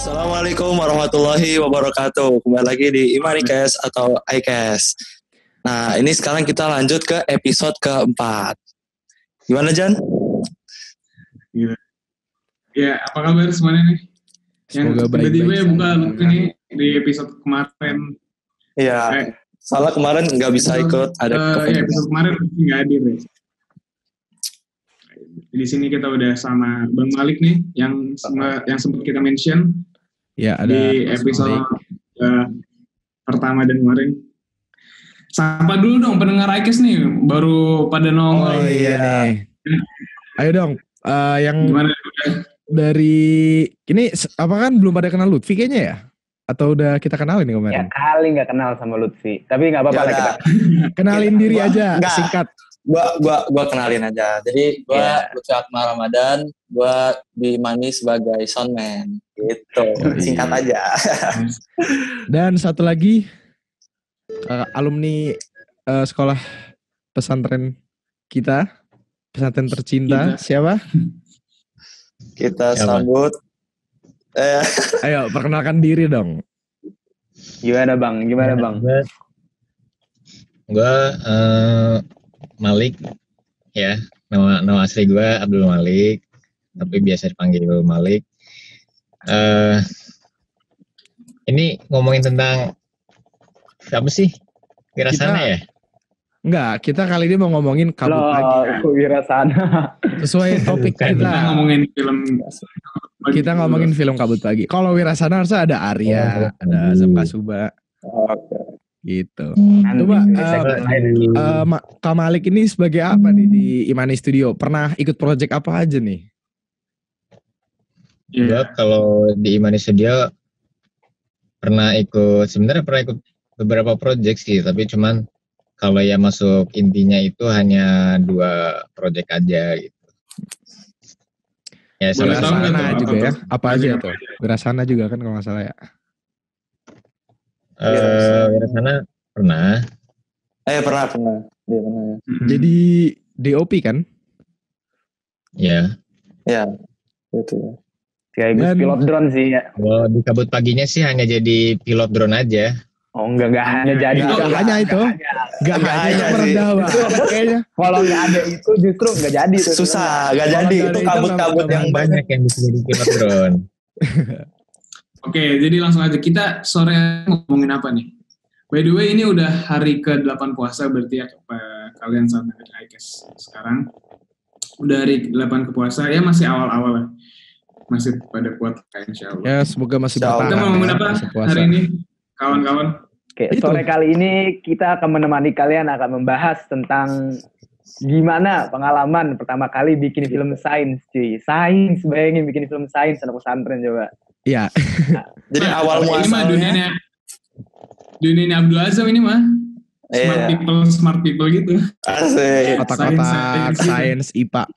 Assalamualaikum warahmatullahi wabarakatuh. Kembali lagi di Imanicast atau iCast. Nah, ini sekarang kita lanjut ke episode keempat. Gimana, Jan? Gila. Ya, apa kabar semuanya nih? Semoga Yang tiba-tiba ya buka baik-baik ini di episode kemarin. Iya, salah kemarin nggak bisa ikut. Ada episode kemarin nggak hadir ya. Di sini kita udah sama Bang Malik nih, yang sempat kita mention ya, ada di episode pertama dan kemarin. Sapa dulu dong pendengar iCast nih, baru pada nongol. Oh iya nih. Ayo dong, yang Gimana? dari ini apa kan belum pada kenal Lutfi kayaknya ya? Atau udah kita kenalin nih kemarin? Ya kali nggak kenal sama Lutfi, tapi nggak apa-apa lah kita. Kenalin diri aja, singkat. Gua kenalin aja. Jadi gua Lutfi Akmal Ramadan, gua diimani sebagai soundman gitu. Singkat aja. Dan satu lagi alumni sekolah pesantren kita, pesantren tercinta, siapa? Kita sambut. Ayo perkenalkan diri dong. Gimana bang? Gue Malik, ya. Nama asli gue Abdul Malik, tapi biasa dipanggil Malik. Ini ngomongin tentang apa sih? Wirasana ya? Enggak, kita kali ini mau ngomongin kabut pagi. Wirasana. Sesuai topik kita. Kita ngomongin film Kabut Pagi. Kalau Wirasana harusnya ada Arya, ada Azam Kasuba. Gitu. Coba Kak Malik ini sebagai apa nih di Imani Studio? Pernah ikut project apa aja nih? Gue kalau di Imani Studio pernah ikut beberapa project sih, tapi cuman kalau ya masuk intinya itu hanya 2 project aja gitu. Ya, Wirasana juga ya. Apa aja tuh? Wirasana juga kan kalau nggak salah ya. Wirasana pernah. Pernah. Dia pernah ya. Jadi DOP kan? Ya. Ya, itu ya. Kayak pilot drone sih ya. Kalau di Kabut Paginya sih hanya jadi pilot drone aja. Oh enggak hanya jadi. Gak hanya merendah kayaknya. Kalau nggak ada itu justru nggak jadi. Susah, nggak jadi. Itu kabut-kabut yang banyak yang bisa jadi pilot drone. Oke, jadi langsung aja. Kita sore ngomongin apa nih? By the way, ini udah hari ke-8 puasa berarti ya, kalian saat dengerin iCast sekarang. Udah hari 8 ke puasa, ya masih awal-awal lah. Masih pada kuat kayak insya Allah. Ya, semoga masih bertahan. Kita mau ngomongin apa hari ini, kawan-kawan? Oke, sore kali ini kita akan menemani kalian akan membahas tentang gimana pengalaman pertama kali bikin film sains, cuy. Sains, bayangin bikin film sains anak pesantren coba. Iya. Jadi awal muasalnya dunia Abdul Azam ini mah. Smart people gitu. Asik. Kotak-kotak sains IPA.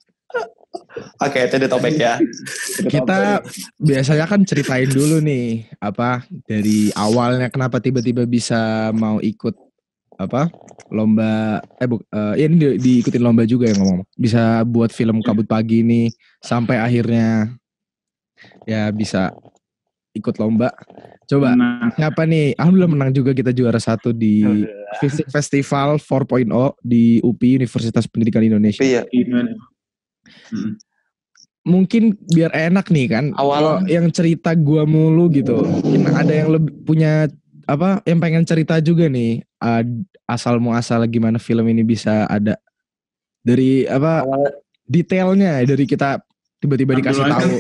Oke, itu topik ya. Kita biasanya kan ceritain dulu nih apa dari awalnya kenapa tiba-tiba bisa mau ikut apa lomba ini diikutin lomba juga ya ngomong. Bisa buat film Kabut Pagi ini sampai akhirnya ya bisa ikut lomba. Coba siapa nih? Alhamdulillah menang juga, kita juara 1 di Fisik Festival 4.0 di UPI Universitas Pendidikan Indonesia. Iya. Mungkin biar enak nih kan. Kalau yang cerita gua mulu gitu. Mungkin ada yang lebih punya apa yang pengen cerita juga nih. Asal muasal gimana film ini bisa ada. Dari apa detailnya dari kita tiba-tiba dikasih tahu.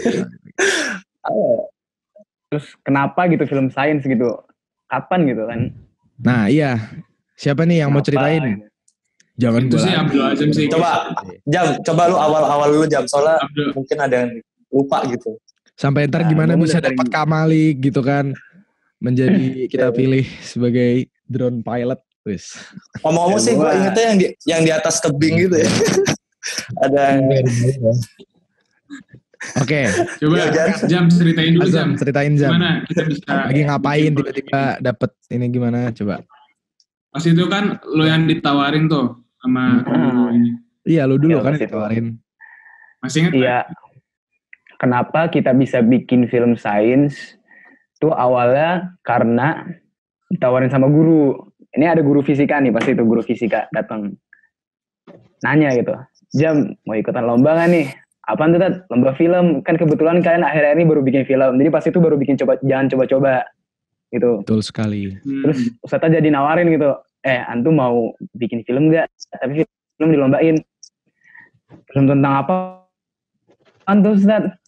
Terus kenapa gitu film sains gitu? Kapan gitu kan? Nah iya. Siapa nih yang mau ceritain? Jangan itu sih Abdul Azam sih. Coba lu awal lu Jam. Soalnya mungkin ada yang lupa gitu. Sampai ntar gimana bisa dapat Kak Malik gitu kan. Menjadi kita pilih sebagai drone pilot. Wis. Ngomong-ngomong sih gue ingetnya yang di atas tebing gitu ya. Ada Oke. Coba Jam ceritain dulu Jam. Ceritain Jam. Gimana kita bisa lagi ngapain tiba-tiba dapet ini gimana coba. Pas itu kan lo yang ditawarin tuh sama ini. Iya lo dulu kan ditawarin. Masih ingat? Iya. Kenapa kita bisa bikin film sains? Itu awalnya karena ditawarin sama guru. Ini ada guru fisika nih, pasti itu guru fisika datang nanya gitu, Jam mau ikutan lomba gak nih? Apaan tuh Tat? Lomba film. Kan kebetulan kalian akhir-akhir ini baru bikin film, jadi pas itu baru bikin jangan coba-coba gitu. Betul sekali. Terus Ustadz jadi nawarin gitu, antum mau bikin film gak? Tapi film dilombain. Film tentang apa? Antum Ustadz?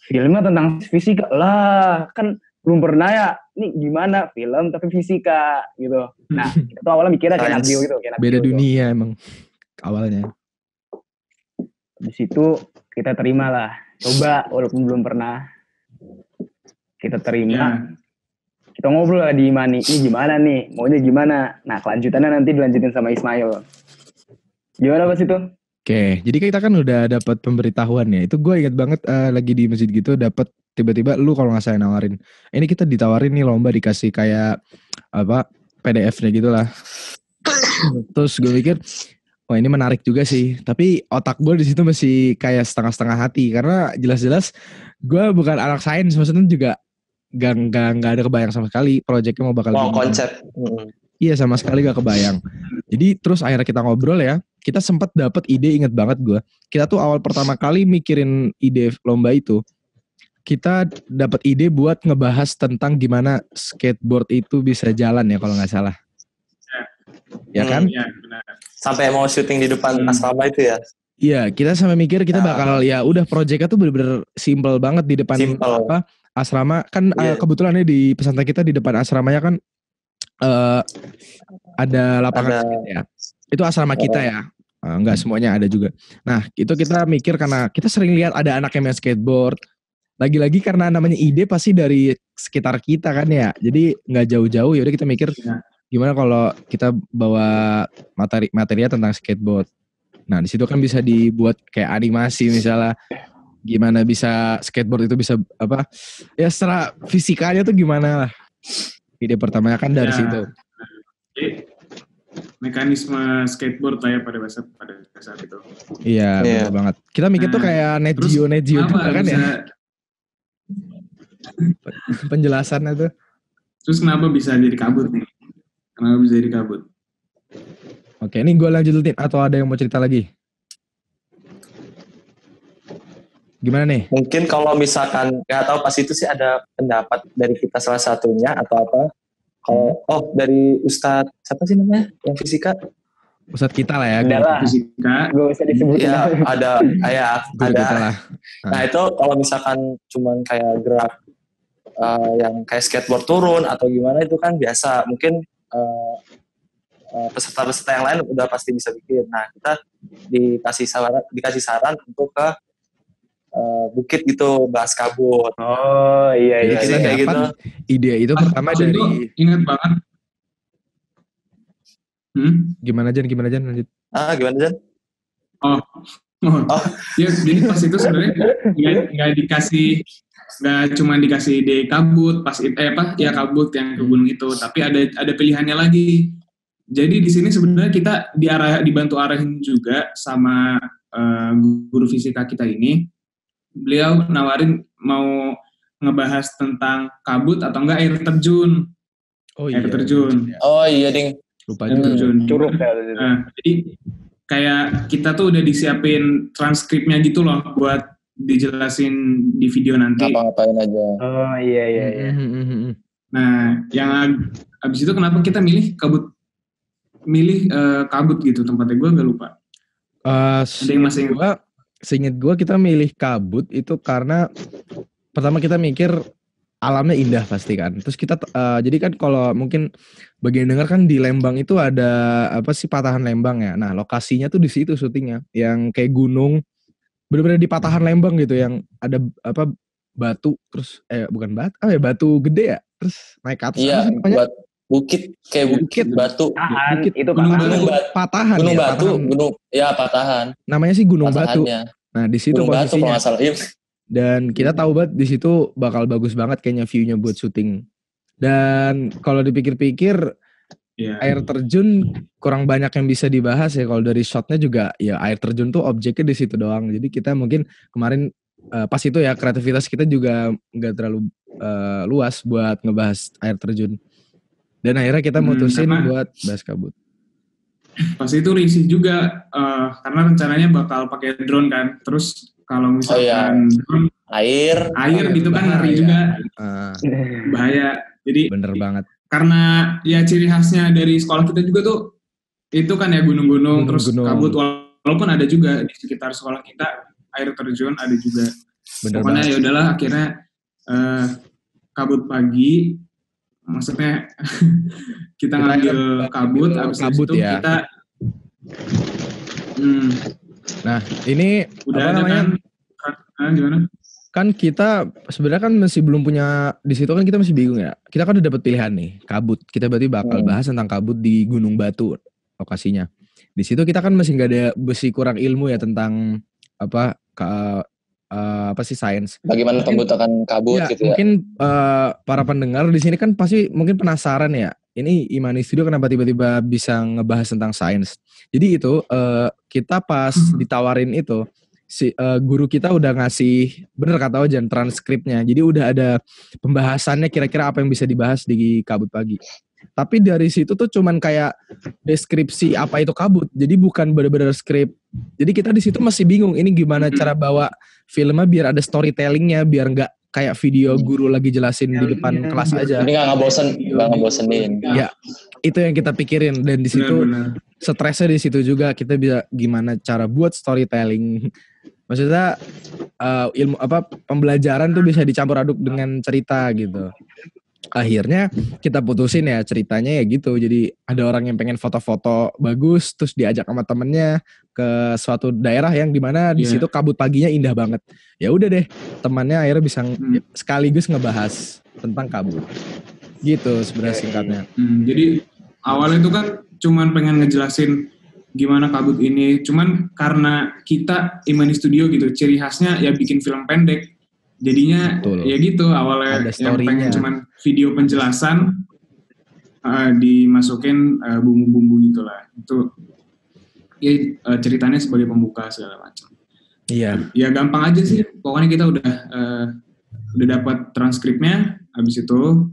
Filmnya tentang fisika. Lah kan belum pernah ya, ini gimana film tapi fisika gitu. Nah itu awalnya mikirnya kayak Nabio gitu. Beda dunia emang awalnya. Di situ kita terima lah, coba walaupun belum pernah. Kita terima, kita ngobrol lah di Imani, ini gimana nih, maunya gimana. Nah kelanjutannya nanti dilanjutin sama Ismail. Gimana pas itu? Oke, jadi kita kan udah dapat pemberitahuan ya. Itu gue ingat banget lagi di masjid gitu dapat tiba-tiba lu kalau nggak salah nawarin. Ini kita ditawarin nih lomba dikasih kayak apa PDF-nya gitulah. Terus gue mikir, wah ini menarik juga sih. Tapi otak gue di situ masih kayak setengah-setengah hati karena jelas-jelas gue bukan anak sains, maksudnya juga gak ada kebayang sama sekali proyeknya mau bakal gimana. Konsep. Iya sama sekali gak kebayang. Jadi terus akhirnya kita ngobrol ya. Kita sempat dapat ide, inget banget gue. Kita tuh awal pertama kali mikirin ide lomba itu, kita dapat ide buat ngebahas tentang gimana skateboard itu bisa jalan ya kalau nggak salah. Ya kan? Iya, benar. Sampai mau syuting di depan asrama itu ya? Iya, kita sampai mikir kita bakal ya udah proyeknya tuh bener-bener simple banget di depan apa asrama kan kebetulan di pesantren kita di depan asramanya kan ada lapangan skate ya. Itu asrama kita ya. Enggak semuanya ada juga. Nah, itu kita mikir karena kita sering lihat ada anak yang main skateboard. Lagi-lagi karena namanya ide pasti dari sekitar kita kan ya. Jadi nggak jauh-jauh ya udah kita mikir gimana kalau kita bawa materinya tentang skateboard. Nah, di situ kan bisa dibuat kayak animasi misalnya gimana bisa skateboard itu bisa apa? Ya secara fisikanya tuh gimana lah. Ide pertamanya kan dari situ. Jadi, mekanisme skateboard lah ya pada saat itu. Iya, betul banget. Kita mikir tuh kayak Net Geo juga kan ya. Penjelasannya tuh. Terus kenapa bisa jadi kabut nih? Kenapa bisa jadi kabut? Oke, ini gue lanjutin atau ada yang mau cerita lagi? Gimana nih? Mungkin kalau misalkan nggak tahu pas itu sih ada pendapat dari kita salah satunya atau apa? Kalau dari Ustadz siapa sih namanya yang fisika? Ustadz kita lah ya. Fisika. Gak usah disebutin. Ya ada. Lah. Nah itu kalau misalkan cuman kayak gerak yang kayak skateboard turun atau gimana itu kan biasa. Mungkin peserta-peserta yang lain udah pasti bisa bikin. Nah kita dikasih saran untuk ke bukit gitu bahas kabut. Oh iya. Jadi kita kayak gitu. Ide itu pertama dari. Ingat banget. Gimana Jan lanjut. Gimana Jan? Oh. Ya, jadi pas itu sebenarnya nggak cuma dikasih ide kabut pas kabut yang ke gunung itu, tapi ada pilihannya lagi. Jadi di sini sebenarnya kita dibantu arahin juga sama guru fisika kita ini. Beliau nawarin mau ngebahas tentang kabut atau enggak air terjun. Air terjun. Oh iya ding. Lupa juga. Curug ya. Jadi kayak kita tuh udah disiapin transkripnya gitu loh buat dijelasin di video nanti. Ngapa-ngapain aja. Oh iya. Nah, yang abis itu kenapa kita milih kabut gitu tempatnya, gue agak lupa. Ada yang masih ingat? Seinget gue kita milih kabut itu karena pertama kita mikir alamnya indah pasti kan. Terus kita jadi kan kalau mungkin bagian dengar kan di Lembang itu ada apa sih Patahan Lembang ya. Nah lokasinya tuh di situ syutingnya yang kayak gunung bener-bener di Patahan Lembang gitu yang ada apa batu terus bukan batu batu gede ya terus naik ke atas. Iya buat bukit kayak bukit batu. Bukit itu Patahan. Gunung ya, batu, Patahan. gunung ya Patahan. Namanya sih Gunung Batu. Nah, di situ Gunung posisinya. Batu, kalau dan kita tahu banget di situ bakal bagus banget kayaknya view-nya buat syuting. Dan kalau dipikir-pikir air terjun kurang banyak yang bisa dibahas ya kalau dari shotnya juga ya air terjun tuh objeknya di situ doang. Jadi kita mungkin kemarin pas itu ya kreativitas kita juga nggak terlalu luas buat ngebahas air terjun. Dan akhirnya kita mutusin karena- buat bahas kabut. Pas itu risih juga karena rencananya bakal pakai drone kan. Terus kalau misalkan drone, air gitu kan ngeri juga, Ah, bahaya. Jadi bener banget. karena ya ciri khasnya dari sekolah kita juga tuh itu kan ya gunung-gunung, terus Gunung-gunung. kabut, walaupun ada juga di sekitar sekolah kita air terjun ada juga. Bener Pokoknya banget. ya udahlah akhirnya kabut pagi, maksudnya kita ngambil kabut, abis kabut itu ya. kita Nah, ini udah apa ada namanya? kan gimana? Kan kita sebenarnya kan masih belum punya, di situ kan kita masih bingung ya. Kita kan udah dapat pilihan nih, kabut. Kita berarti bakal bahas tentang kabut di Gunung Batu lokasinya. Di situ kita kan masih nggak ada, masih kurang ilmu ya tentang apa sih sains. Bagaimana pembentukan kabut Ya, gitu ya. mungkin para pendengar di sini kan pasti mungkin penasaran ya. Ini Imani Studio kenapa tiba-tiba bisa ngebahas tentang sains. Jadi itu kita pas ditawarin itu si guru kita udah ngasih, bener kata Ojan, transkripnya. Jadi udah ada pembahasannya kira-kira apa yang bisa dibahas di kabut pagi. Tapi dari situ tuh cuman kayak deskripsi apa itu kabut. Jadi bukan bener-bener skrip. Jadi kita di situ masih bingung ini gimana cara bawa filmnya biar ada storytellingnya, biar nggak kayak video guru lagi jelasin di depan kelas aja. Jadi nggak ngebosenin. Ya, itu yang kita pikirin, dan di situ Benar-benar. stresnya di situ juga kita bisa gimana cara buat storytelling. Maksudnya ilmu apa pembelajaran tuh bisa dicampur aduk dengan cerita gitu. Akhirnya kita putusin ya ceritanya ya gitu. Jadi ada orang yang pengen foto-foto bagus, terus diajak sama temennya ke suatu daerah yang dimana di situ kabut paginya indah banget. Ya udah deh, temannya akhirnya bisa sekaligus ngebahas tentang kabut. Gitu sebenarnya singkatnya. Jadi awalnya itu kan cuman pengen ngejelasin gimana kabut ini. Cuman karena kita Imani Studio gitu, ciri khasnya ya bikin film pendek. Jadinya Betul. ya gitu awalnya Ada yang pengen story-nya. cuman video penjelasan dimasukin bumbu-bumbu gitulah. Itu ya ceritanya sebagai pembuka segala macam. Iya. Ya gampang aja sih. Pokoknya kita udah dapat transkripnya, habis itu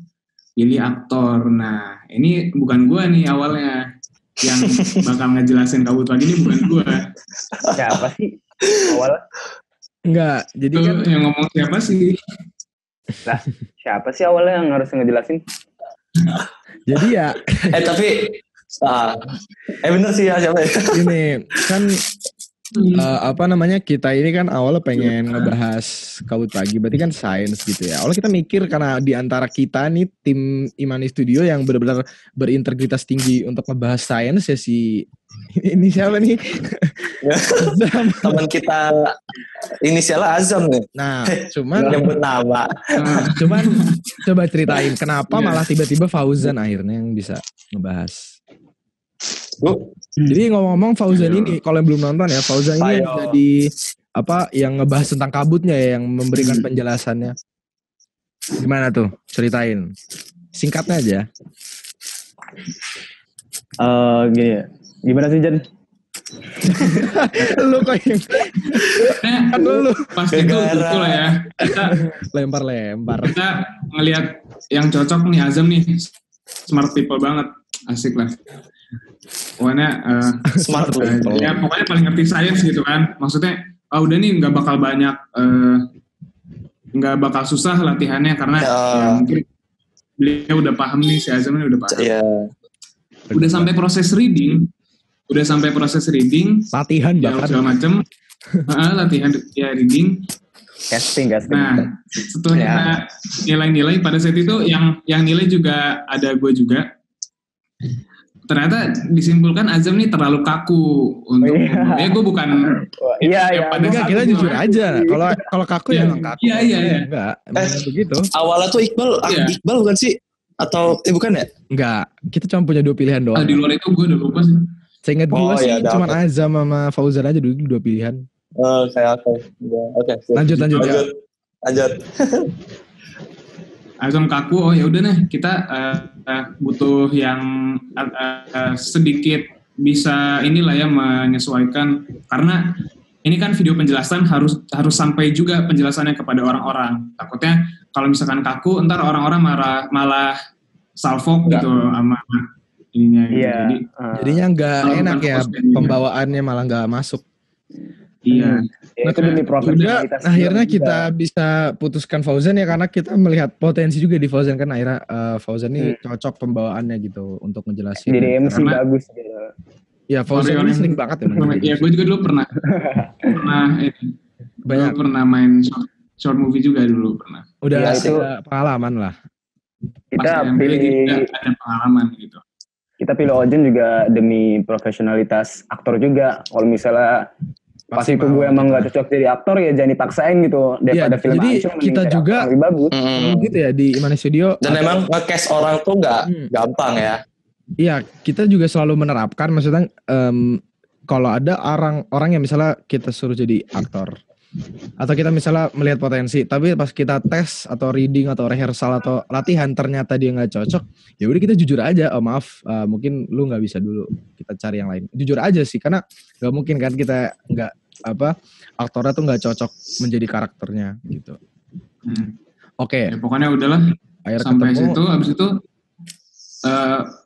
pilih aktor. Nah, ini bukan gua nih awalnya yang bakal ngejelasin kabut pagi, ini bukan gua. Siapa sih awalnya? Enggak, jadi Itu kan yang ngomong siapa sih? Lah, siapa sih awalnya yang harus ngejelasin? jadi ya Tapi bener sih ya siapa ya? ini kan apa namanya, kita ini kan awalnya pengen ngebahas kabut pagi, berarti kan sains gitu ya. Awalnya kita mikir karena di antara kita nih tim Imani Studio yang benar-benar berintegritas tinggi untuk ngebahas sains ya si ini siapa nih? Azam. Teman kita inisialnya Azam nih. Nah, cuman Nyebut nama. coba ceritain kenapa malah tiba-tiba Fauzan akhirnya yang bisa ngebahas. Jadi ngomong-ngomong Fauzan ini, kalau yang belum nonton ya, Fauzan ini Ayo. jadi apa yang ngebahas tentang kabutnya ya, yang memberikan penjelasannya. Gimana tuh? Ceritain. Singkatnya aja. Gini ya. Gimana sih Jan? Lu kok yang kan lu Pas itu betul ya. lempar-lempar. Kita ngelihat yang cocok nih Azam nih. Smart people banget. Asik lah. Pokoknya Smart people. ya pokoknya paling ngerti sains gitu kan. Maksudnya udah nih nggak bakal banyak nggak bakal susah latihannya karena ya mungkin beliau udah paham nih, si Azam ini udah paham. Iya. Udah sampai proses reading, Latihan ya bahkan. segala macem. Latihan ya reading. Casting. Nah, setelah kita nilai-nilai pada saat itu yang nilai juga ada gue juga. Ternyata disimpulkan Azam nih terlalu kaku untuk ya gue bukan Iya. pada Enggak, saat kita itu jujur aja. Kalau kaku ya Iya. emang kaku. Iya. Enggak, emang begitu. Awalnya tuh Iya. Iqbal bukan sih? Atau bukan ya? Enggak, kita cuma punya 2 pilihan doang. di luar itu gue udah lupa sih. Seingat gue Oh, sih iya, cuma dapet. Azam sama Fauzan aja dulu 2 pilihan. Kayak oke. Lanjut ya. Lanjut. Azam kaku, oh ya udah nih kita butuh yang sedikit bisa inilah ya menyesuaikan, karena ini kan video penjelasan harus sampai juga penjelasannya kepada orang-orang. Takutnya kalau misalkan kaku, ntar orang-orang malah salfok Enggak. gitu sama ininya gitu. Iya. Jadi Jadinya nggak kalau enak bukan ya, fokus ke pembawaannya malah nggak masuk. iya. Ya, itu demi Juga profesionalitas. akhirnya juga. kita bisa putuskan Fauzan ya karena kita melihat potensi juga di Fauzan kan akhirnya Fauzan ini cocok pembawaannya gitu untuk ngejelasin. Jadi MC Karena- bagus gitu. Ya Fauzan ini sering banget ya menjadi Iya, gue juga dulu pernah banyak. Gue pernah main short movie juga dulu pernah. Udah Iya, itu- ada pengalaman lah. Kita Pas MBA pilih ada pengalaman gitu. kita pilih Ojen juga demi profesionalitas aktor juga. Kalau misalnya pas Pasti itu mau gue emang kita. nggak cocok jadi aktor ya jangan dipaksain gitu. Daripada Iya, film jadi action, mending kita cari juga- aktor yang lebih bagus. Gitu ya di Imani Studio. Dan emang nge-cast orang tuh nggak gampang ya. Iya, kita juga selalu menerapkan maksudnya kalau ada orang yang misalnya kita suruh jadi aktor atau kita misalnya melihat potensi tapi pas kita tes atau reading atau rehearsal atau latihan ternyata dia nggak cocok, ya udah kita jujur aja, oh maaf mungkin lu nggak bisa dulu, kita cari yang lain. Jujur aja sih karena nggak mungkin kan kita nggak aktornya tuh nggak cocok menjadi karakternya gitu. Oke, Ya, pokoknya udahlah akhirnya sampai ketemu. situ. Abis itu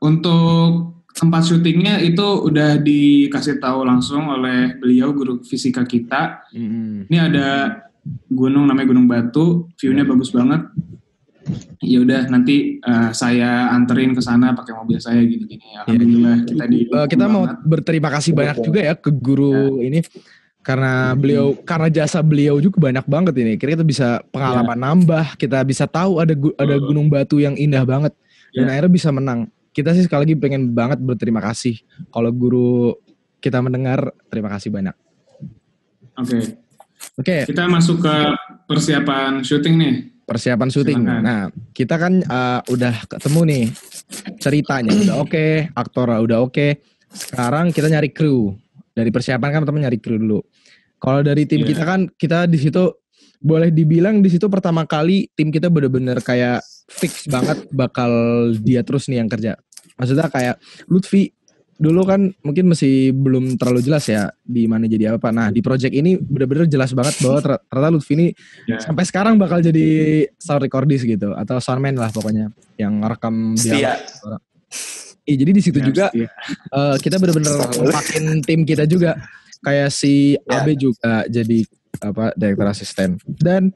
untuk tempat syutingnya itu udah dikasih tahu langsung oleh beliau, guru fisika kita. Ini ada gunung namanya Gunung Batu, view-nya bagus banget. Ya udah nanti saya anterin ke sana pakai mobil saya gini-gini. Alhamdulillah kita mau berterima kasih banyak juga ya ke guru ini karena jasa beliau juga banyak banget ini. Kira kita bisa pengalaman nambah, kita bisa tahu ada Gunung Batu yang indah banget dan akhirnya bisa menang. Kita sih sekali lagi pengen banget berterima kasih. Kalau guru kita mendengar, terima kasih banyak. Oke. Kita masuk ke persiapan syuting nih. Persiapan syuting. Silakan. Nah, kita kan udah ketemu nih ceritanya udah oke, aktor udah oke. Sekarang kita nyari kru. Dari persiapan kan teman nyari kru dulu. Kalau dari tim kita kan kita di situ boleh dibilang di situ pertama kali tim kita bener-bener kayak fix banget bakal dia terus nih yang kerja. Maksudnya kayak Lutfi dulu kan mungkin masih belum terlalu jelas ya di mana jadi apa. Nah di project ini bener-bener jelas banget bahwa ternyata Lutfi ini sampai sekarang bakal jadi sound recordist gitu atau soundman lah pokoknya yang ngerekam dia. Jadi di situ juga kita bener-bener makin tim kita juga kayak si Abe juga jadi direktur asisten dan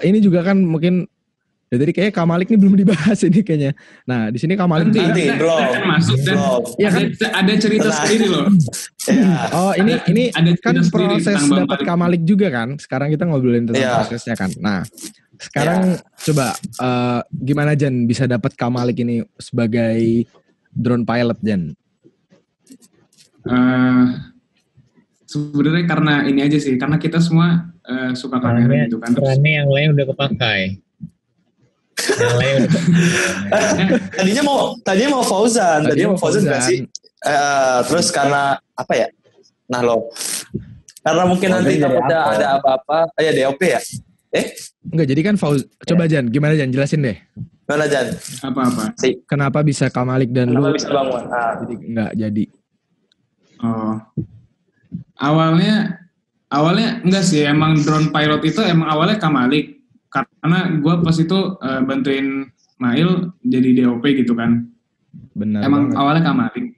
ini juga kan mungkin jadi kayak Kamalik ini belum dibahas ini kayaknya. Nah di sini Kamalik nanti belum masuk dan ya kan ada cerita sendiri loh. Oh ini kan proses dapat Kamalik juga kan. Sekarang kita ngobrolin tentang prosesnya kan. Nah sekarang coba gimana Jan bisa dapat Kamalik ini sebagai drone pilot Jan? Sebenarnya karena ini aja sih, karena kita semua suka kamera gitu kan. Perannya yang lain udah kepakai. Yang lain Tadinya mau Fauzan gak sih? Terus karena apa ya? Nah lo, karena mungkin nanti takutnya ada apa-apa. Ya DOP ya? Enggak, jadi kan coba Jan, gimana Jan? Jelasin deh. Mana Jan? Apa-apa? Kenapa bisa Kamalik dan Kenapa lu bisa bangun? jadi enggak jadi? Oh, awalnya enggak sih, emang drone pilot itu emang awalnya Kamalik, karena gue pas itu bantuin Mail jadi DOP gitu kan. Benar. Emang banget. awalnya Kamalik.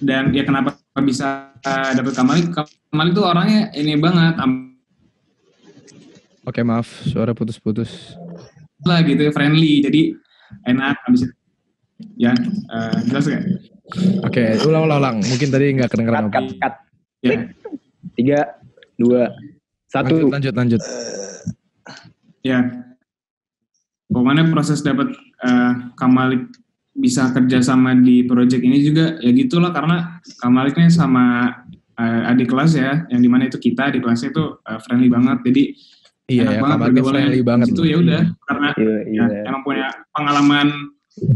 Dan ya kenapa bisa dapet Kamalik? Kamalik tuh orangnya ini banget. Oke, maaf, suara putus-putus. Lah gitu, friendly, jadi enak habis itu. Ya, jelas gak? Oke, ulang. Mungkin tadi nggak kedengeran. Cut. Ya. 3, 2, 1. Lanjut. Ya, pokoknya proses dapat Kamalik bisa kerja sama di project ini juga ya gitulah, karena Kamaliknya sama adik kelas ya, yang dimana itu kita di kelasnya itu friendly banget, jadi iya ya, Kamariknya friendly banget. Itu ya udah, karena emang punya pengalaman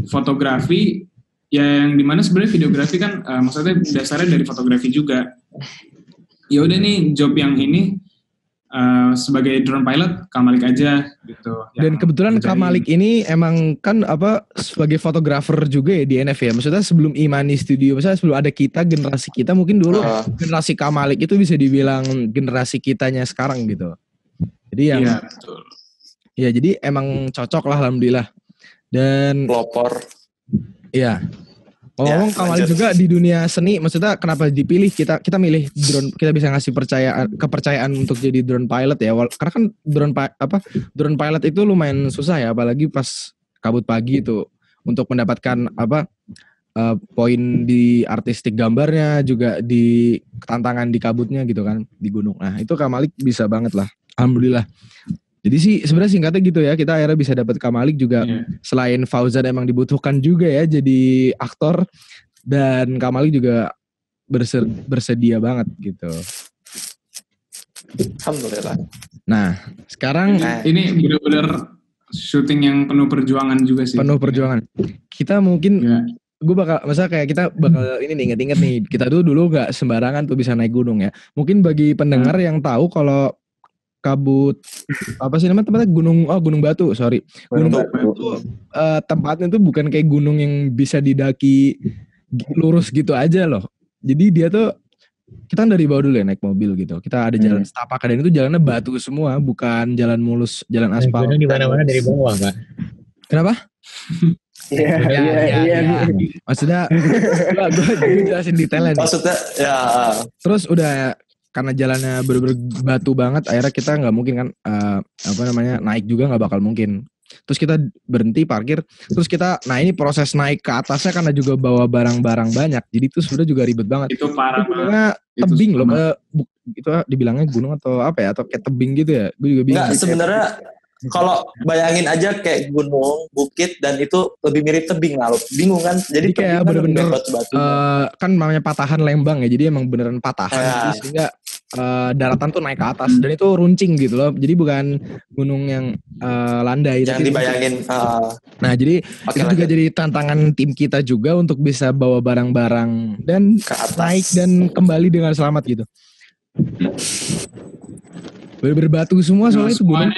fotografi ya, yang dimana sebenarnya videografi kan maksudnya dasarnya dari fotografi juga. Ya udah nih job yang ini sebagai drone pilot Kamalik aja gitu. Dan kebetulan Kamalik ini emang kan sebagai fotografer juga ya di NF ya. Maksudnya sebelum Imani Studio, misalnya sebelum ada kita, generasi kita mungkin dulu generasi Kamalik itu bisa dibilang generasi kitanya sekarang gitu. Jadi yang Iya, betul. ya jadi emang cocok lah alhamdulillah. Dan Pelopor. iya. Ngomong Kamali lanjut. juga di dunia seni, maksudnya kenapa dipilih kita milih drone, kita bisa ngasih kepercayaan untuk jadi drone pilot ya. Karena kan drone pilot itu lumayan susah ya, apalagi pas kabut pagi itu untuk mendapatkan poin di artistik gambarnya, juga di tantangan di kabutnya gitu kan, di gunung. Nah itu Kamalik bisa banget lah, alhamdulillah. Jadi sih sebenarnya singkatnya gitu ya, kita akhirnya bisa dapat Kamalik juga. Selain Fauzan emang dibutuhkan juga ya jadi aktor, dan Kamalik juga bersedia banget gitu. Alhamdulillah. Nah sekarang Ini benar-benar syuting yang penuh perjuangan juga sih. penuh perjuangan. Kita mungkin Ya. gue bakal, masa kayak kita bakal ini nih inget-inget nih, kita tuh dulu gak sembarangan tuh bisa naik gunung ya. Mungkin bagi pendengar yang tahu kalau kabut apa sih namanya tempatnya, Gunung Batu, sorry. Gunung Batu tuh tempatnya tuh bukan kayak gunung yang bisa didaki lurus gitu aja loh. Jadi dia tuh, kita dari bawah dulu ya naik mobil gitu. Kita ada jalan setapak, dan itu jalannya batu semua, bukan jalan mulus, jalan aspal. Gunung di mana-mana dari bawah, Pak. Kenapa? Iya. Maksudnya gue jelasin detailnya nih. Maksudnya ya. Terus udah karena jalannya bener-bener batu banget, akhirnya kita nggak mungkin kan naik juga nggak bakal mungkin. Terus kita berhenti parkir, terus kita, nah ini proses naik ke atasnya karena juga bawa barang-barang banyak, jadi itu sebenarnya juga ribet banget. Itu parah banget. Tebing loh, itu dibilangnya gunung atau apa ya, atau kayak tebing gitu ya? Gue juga bingung. Enggak, sebenarnya kalau bayangin aja kayak gunung, bukit, dan itu lebih mirip tebing lah, bingung kan? Jadi kayak bener-bener kan namanya patahan Lembang ya, jadi emang beneran patahan, jadi sehingga daratan tuh naik ke atas, dan itu runcing gitu loh, jadi bukan gunung yang landai. Jangan dibayangin. Nah jadi itu juga jadi tantangan tim kita juga untuk bisa bawa barang-barang dan naik dan kembali dengan selamat gitu. Berbatu semua soalnya itu gunung.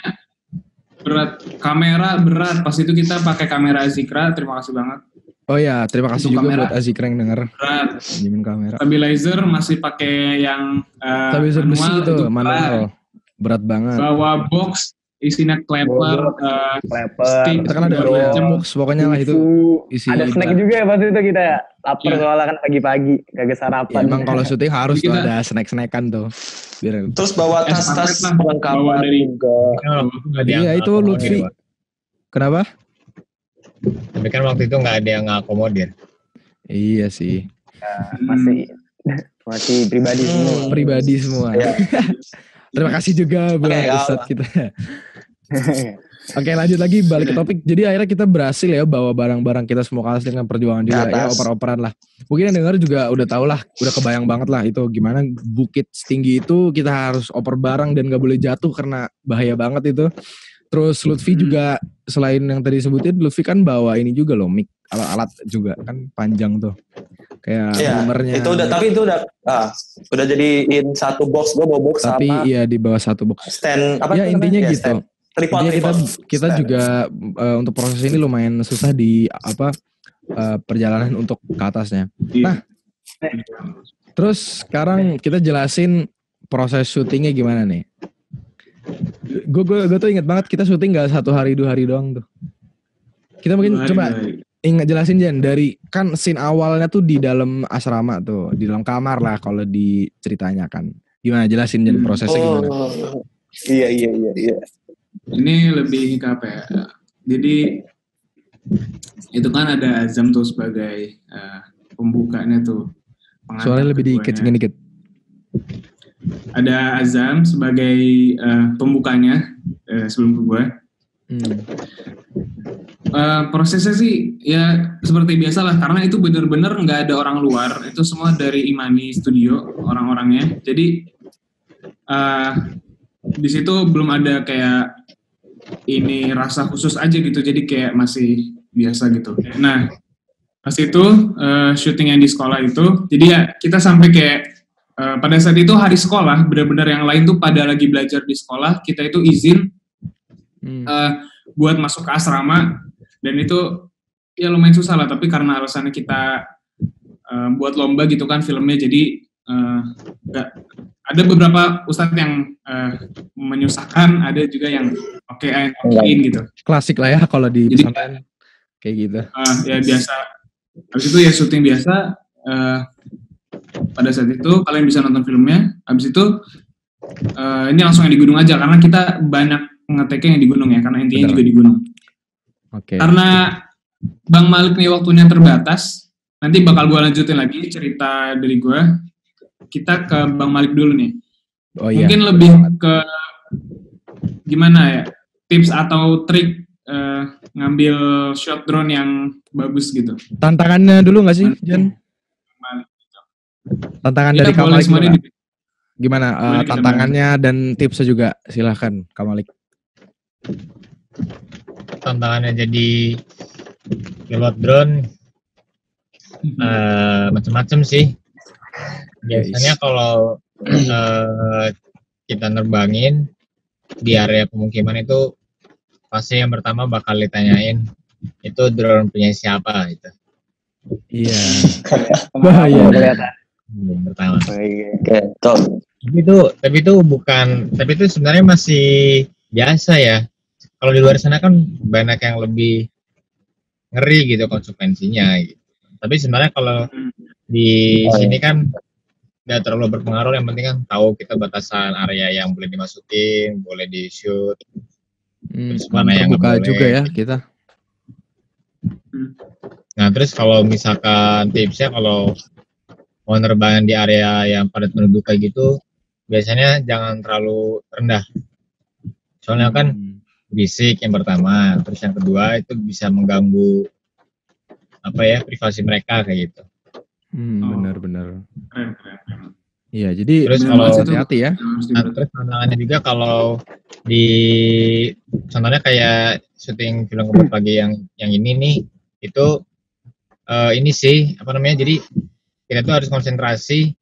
Berat, kamera berat. Pas itu kita pakai kamera Azikra, terima kasih banget. Oh ya, terima kasih juga buat Azikra yang denger. Berat. Pinjemin kamera. Stabilizer masih pakai yang stabilizer besi itu manual. Berat banget. Bawa box isinya clapper, stick. Kita kan ada box, pokoknya lah itu isi. Ada snack juga ya pas itu kita ya. Lapar soalnya kan pagi-pagi, kagak sarapan. Ya, emang kalau syuting harus tuh ada snack-snackan tuh. Biar. Terus bawa tas-tas perlengkapan juga. Iya itu Lutfi. Kenapa? Tapi kan waktu itu nggak ada yang ngakomodir. Iya sih. Ya, masih pribadi semua. Pribadi semua. Ya. Terima kasih juga buat Ustadz kita. Oke, lanjut lagi, balik ke topik. Jadi akhirnya kita berhasil ya bawa barang-barang kita semua ke atas dengan perjuangan juga ya, oper-operan lah. Mungkin yang dengar juga udah tau lah, udah kebayang banget lah itu gimana bukit setinggi itu kita harus oper barang dan gak boleh jatuh karena bahaya banget itu. Terus Lutfi juga selain yang tadi sebutin, Lutfi kan bawa ini juga loh, mic, alat juga kan panjang tuh. Kayak boomernya. Itu udah, tapi itu udah jadiin satu box, gue bawa box tapi sama. Tapi iya di bawah satu box. Stand apa? Ya intinya gitu. Stand. Tripod. Kita juga untuk proses ini lumayan susah di perjalanan untuk ke atasnya. Nah, terus sekarang kita jelasin proses syutingnya gimana nih. Gue tuh inget banget kita syuting gak 1 hari 2 hari doang tuh. Kita mungkin coba jelasin Jen, dari kan scene awalnya tuh di dalam asrama tuh, di dalam kamar lah kalau diceritanya kan. Gimana jelasin Jen prosesnya gimana? Iya. Ini lebih ke apa ya? Jadi itu kan ada Azam tuh sebagai pembukanya tuh. Soalnya lebih dikecilin dikit. Ada Azam sebagai pembukanya sebelum ke gue. Prosesnya sih ya seperti biasa lah, karena itu benar-benar nggak ada orang luar, itu semua dari Imani Studio orang-orangnya. Jadi di situ belum ada kayak ini rasa khusus aja gitu, jadi kayak masih biasa gitu. Nah pas itu syuting yang di sekolah itu, jadi ya kita sampai kayak pada saat itu hari sekolah, benar-benar yang lain tuh pada lagi belajar di sekolah, kita itu izin buat masuk ke asrama, dan itu ya lumayan susah lah, tapi karena alasannya kita buat lomba gitu kan filmnya, jadi ada beberapa ustadz yang menyusahkan, ada juga yang okein gitu. Klasik lah ya kalau di Jadi, pesantren kayak gitu. Ya biasa. Habis itu ya syuting biasa. Pada saat itu kalian bisa nonton filmnya. Habis itu ini langsung yang di gunung aja karena kita banyak ngeteknya yang di gunung ya, karena intinya Bener. juga di gunung. Oke. Karena Bang Malik nih waktunya terbatas, nanti bakal gue lanjutin lagi cerita dari gue. Kita ke Bang Malik dulu nih. Oh iya. Mungkin lebih ke gimana ya, tips atau trik ngambil shot drone yang bagus gitu. Tantangannya dulu nggak sih, Jan? Malik. Tantangan Ya, dari Kak boleh Malik semuanya gimana? Gimana Boleh kita tantangannya dan tipsnya juga, silahkan Kak Malik. Tantangannya jadi pilot drone macam-macam sih. Biasanya kalau kita nerbangin di area pemukiman itu pasti yang pertama bakal ditanyain itu drone punya siapa gitu. Iya. Bahaya kelihatan. Pertama. Oke, top. Tapi itu sebenarnya masih biasa ya. Kalau di luar sana kan banyak yang lebih ngeri gitu konsekuensinya gitu. Tapi sebenarnya kalau di sini kan nggak terlalu berpengaruh, yang penting kan tahu kita batasan area yang boleh dimasukin, boleh di shoot. Terus mana yang nggak Terbuka boleh. juga ya kita. Nah terus kalau misalkan tipsnya kalau mau nerbangin di area yang padat penduduk kayak gitu, biasanya jangan terlalu rendah. Soalnya kan berisik yang pertama, terus yang kedua itu bisa mengganggu privasi mereka kayak gitu. Benar-benar. Keren. Iya, jadi Terus Bener kalau banget itu. hati-hati ya. Nah, terus tantangannya juga kalau di contohnya kayak syuting film Kebun Pagi yang ini nih, itu ini sih jadi kita tuh harus konsentrasi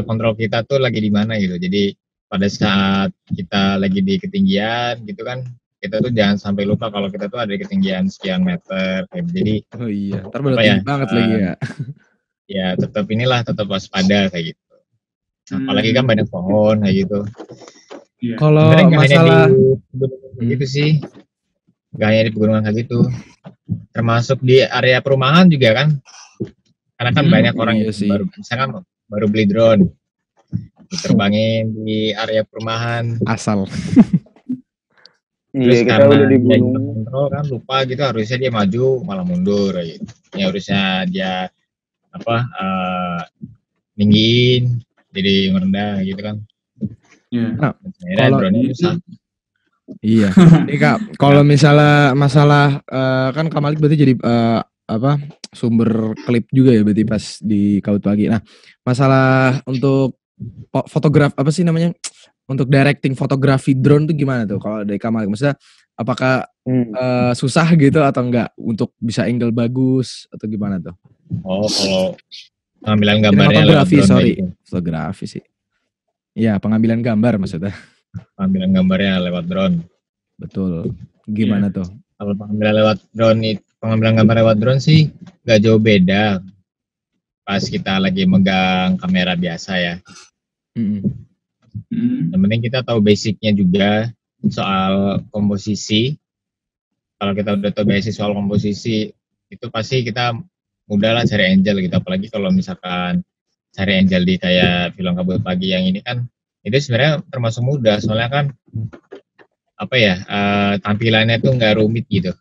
kontrol kita tuh lagi di mana gitu. Jadi pada saat kita lagi di ketinggian gitu kan, kita tuh jangan sampai lupa kalau kita tuh ada di ketinggian sekian meter. Jadi Oh iya, ntar bener tinggi banget lagi ya. Ya tetap waspada kayak gitu. Apalagi kan banyak pohon kayak gitu. Iya. Kalau Sebenarnya nggak hanya masalah di pegunungan gitu sih, nggak hanya di pegunungan kayak gitu, termasuk di area perumahan juga kan, karena kan banyak orang iya yang sih. baru beli drone, diterbangin di area perumahan, Asal. terus Iya, kita karena udah di dia gunung. kontrol kan lupa gitu, harusnya dia maju malah mundur kayak gitu. Ya harusnya dia ninggiin jadi merendah gitu kan. Iya. Nah, Akhirnya kalau drone-nya rusak. Iya. Nih Kak, kalau misalnya masalah kan Kak Malik berarti jadi sumber klip juga ya berarti pas di Kabut Pagi. Nah, masalah untuk apa sih namanya? Untuk directing fotografi drone tuh gimana tuh kalau dari Kak Malik? Maksudnya apakah susah gitu atau enggak untuk bisa angle bagus atau gimana tuh? Oh, kalau pengambilan gambarnya lewat Fotografi, drone sorry. gitu. Fotografi sih. Iya, pengambilan gambar maksudnya. Pengambilan gambarnya lewat drone. Betul. Gimana tuh? Kalau pengambilan gambar lewat drone sih nggak jauh beda pas kita lagi megang kamera biasa ya. Yang penting kita tahu basicnya juga soal komposisi. Kalau kita udah tahu basic soal komposisi, itu pasti kita mudah lah cari angel gitu. Apalagi kalau misalkan cari angel di kayak film Kabut Pagi yang ini kan, itu sebenarnya termasuk mudah. Soalnya kan tampilannya tuh nggak rumit gitu.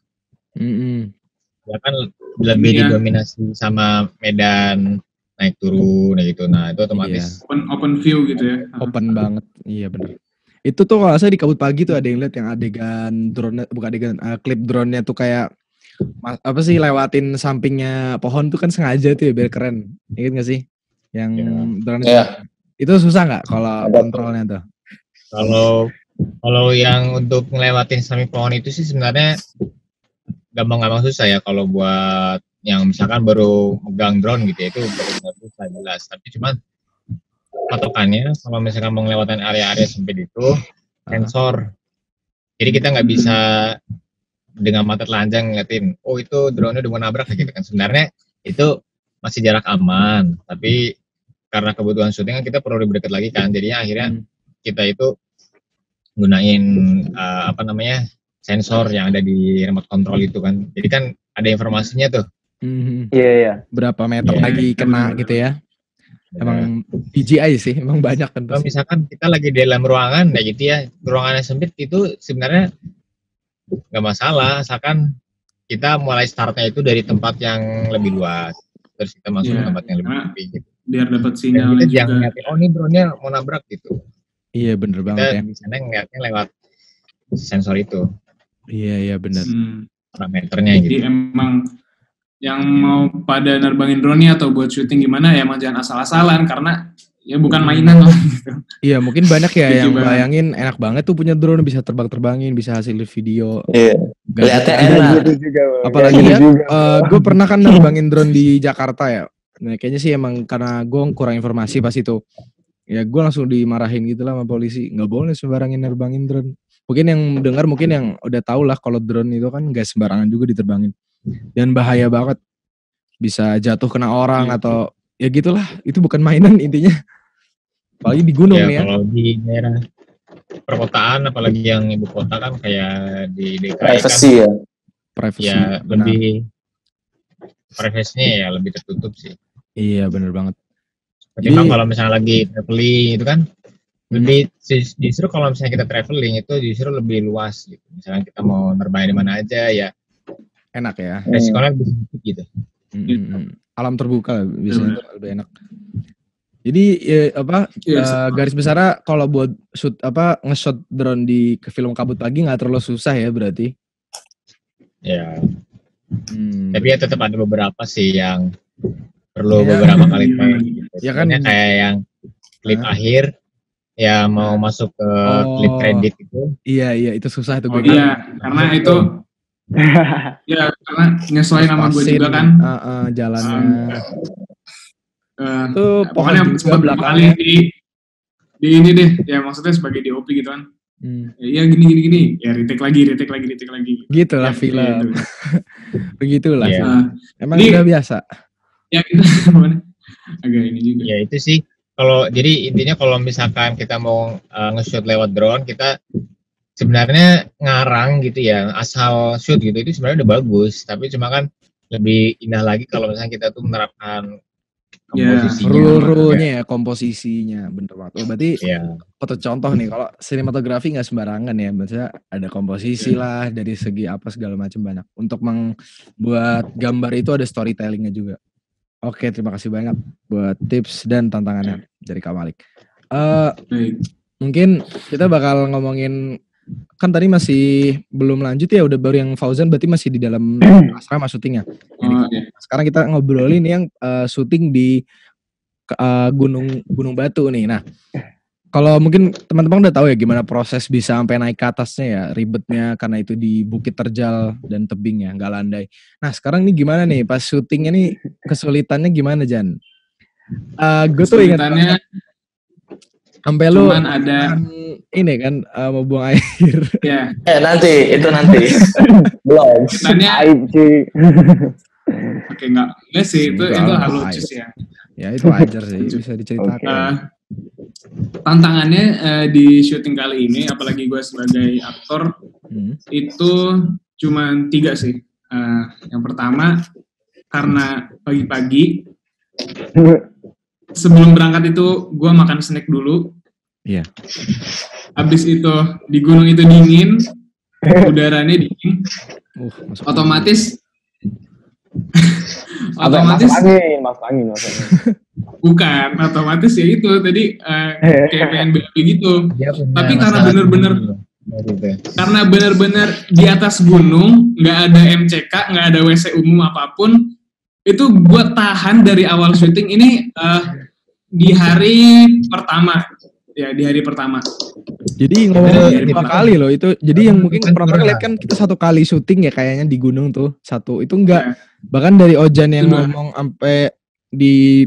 Ya kan lebih didominasi sama medan naik turun gitu. Nah itu otomatis open view gitu ya. Open banget. Iya benar. Itu tuh kalau saya di Kabut Pagi tuh ada yang lihat yang adegan drone, bukan adegan, klip drone-nya tuh kayak lewatin sampingnya pohon tuh kan sengaja tuh ya biar keren. Ingat gak sih? Yang drone itu susah nggak kalau kontrolnya tuh? Kalau yang untuk ngelewatin samping pohon itu sih sebenarnya gampang susah ya. Kalau buat yang misalkan baru megang drone gitu ya, itu baru susah jelas. Tapi cuman patokannya kalau misalkan mau ngelewatin area-area sempit itu sensor. Jadi kita nggak bisa dengan mata telanjang ngeliatin, oh itu drone-nya udah mau nabrak gitu kan. Sebenarnya itu masih jarak aman, tapi karena kebutuhan syuting kan kita perlu lebih dekat lagi kan, jadinya akhirnya kita itu gunain sensor yang ada di remote control itu kan, jadi kan ada informasinya tuh. Iya. Berapa meter lagi kena gitu ya. Emang DJI sih, emang banyak kan. Kalau misalkan kita lagi di dalam ruangan kayak gitu ya, ruangannya sempit itu sebenarnya nggak masalah, asalkan kita mulai startnya itu dari tempat yang lebih luas, terus kita masuk ke tempat yang lebih tinggi gitu. Biar dapat Dan sinyal kita juga. jangan ngeliatin, oh ini drone-nya mau nabrak gitu. Iya bener banget ya. Kita di sana ngeliatnya lewat sensor itu, Iya bener. parameternya Jadi gitu. emang yang mau pada nerbangin drone-nya atau buat syuting gimana ya, emang jangan asal-asalan karena ya bukan mainan loh gitu. Iya mungkin banyak ya Lucu yang banget. bayangin enak banget tuh punya drone, bisa terbang-terbangin, bisa hasil video. Iya. Gak Kelihatannya gitu. enak. Gitu juga, Bang. Apalagi Kayak ya, gitu juga, Bang. gue pernah kan nerbangin drone di Jakarta ya. Nah kayaknya sih emang karena gue kurang informasi pas itu. Ya gue langsung dimarahin gitu lah sama polisi. Gak boleh sembarangin nerbangin drone. Mungkin yang dengar, mungkin yang udah tahu lah kalau drone itu kan gak sembarangan juga diterbangin. Dan bahaya banget. Bisa jatuh kena orang atau ya gitulah. Itu bukan mainan intinya. Apalagi di gunung Ya nih ya. kalau di daerah perkotaan, apalagi yang ibu kota kan kayak di DKI kan, Privacy ya. Privacy. ya benar. lebih privasinya ya lebih tertutup sih. Iya bener banget. Ketimbang Jadi- kalau misalnya lagi traveling itu kan lebih justru kalau misalnya kita traveling itu justru lebih luas gitu. Misalnya kita mau nerbangin di mana aja ya Enak ya. resikonya lebih sedikit gitu. Alam terbuka biasanya tuh lebih enak. Jadi garis besarnya kalau buat nge-shot drone di ke film Kabut Pagi nggak terlalu susah ya berarti. Ya. Tapi ya tetap ada beberapa sih yang perlu Ya. beberapa kali try gitu. Ya kan. Contohnya kayak yang klip akhir ya mau masuk ke klip kredit itu. Iya itu susah itu. Iya, karena itu ya karena nyesuaiin sama gue juga kan. Jalannya. Itu Pokoknya pohon juga sempat berapa kali belakangnya. di ini deh, ya maksudnya sebagai DOP gitu kan. Ya gini, ya retake lagi. Gitu lah Ya, film. gitu. Begitulah. Iya. Emang Jadi- udah biasa. Ya kita agak ini juga. Ya itu sih. Kalau jadi intinya kalau misalkan kita mau nge-shoot lewat drone, kita sebenarnya ngarang gitu ya, asal shoot gitu itu sebenarnya udah bagus, tapi cuma kan lebih indah lagi kalau misalnya kita tuh menerapkan komposisinya. Rule-rule-nya ya, komposisinya bener banget. Oh, berarti Ya. foto contoh nih, kalau sinematografi nggak sembarangan ya, maksudnya ada komposisi lah dari segi apa segala macam banyak. Untuk membuat gambar itu ada storytellingnya juga. Oke, terima kasih banyak buat tips dan tantangannya dari Kak Malik. Baik. Mungkin kita bakal ngomongin, kan tadi masih belum lanjut ya, udah baru yang Fauzan berarti masih di dalam asrama syutingnya. Iya. Sekarang kita ngobrolin yang syuting di Gunung Batu nih. Nah, kalau mungkin teman-teman udah tahu ya gimana proses bisa sampai naik ke atasnya ya, ribetnya karena itu di bukit terjal dan tebing ya, nggak landai. Nah, sekarang nih gimana nih pas syutingnya nih, kesulitannya gimana Jan? Gue tuh ingat Kesulitannya sampai lu cuman ada ini kan mau buang air. ya. Itu nanti. Belum. Kesulitannya Aib cuy. oke enggak sih itu Enggak, hal aib. lucu sih ya. Ya itu wajar sih, bisa diceritakan. Tantangannya di syuting kali ini, apalagi gue sebagai aktor, itu cuma 3 sih. Yang pertama, karena pagi-pagi, sebelum berangkat itu gue makan snack dulu. Iya. Habis itu di gunung itu dingin, udaranya dingin, Masuk otomatis Masuk angin. bukan, otomatis ya itu tadi kayak PNBP gitu. Dia punya Tapi karena masalah bener-bener gitu. Karena benar-benar di atas gunung, nggak ada MCK, nggak ada WC umum apapun, itu buat tahan dari awal syuting ini di hari pertama, ya di hari pertama. Jadi ngomong Jadi 2 kali loh itu. Jadi yang mungkin pernah lihat kan kita 1 kali syuting ya kayaknya di gunung tuh 1. Itu enggak. Bahkan dari Ojan yang ngomong sampai di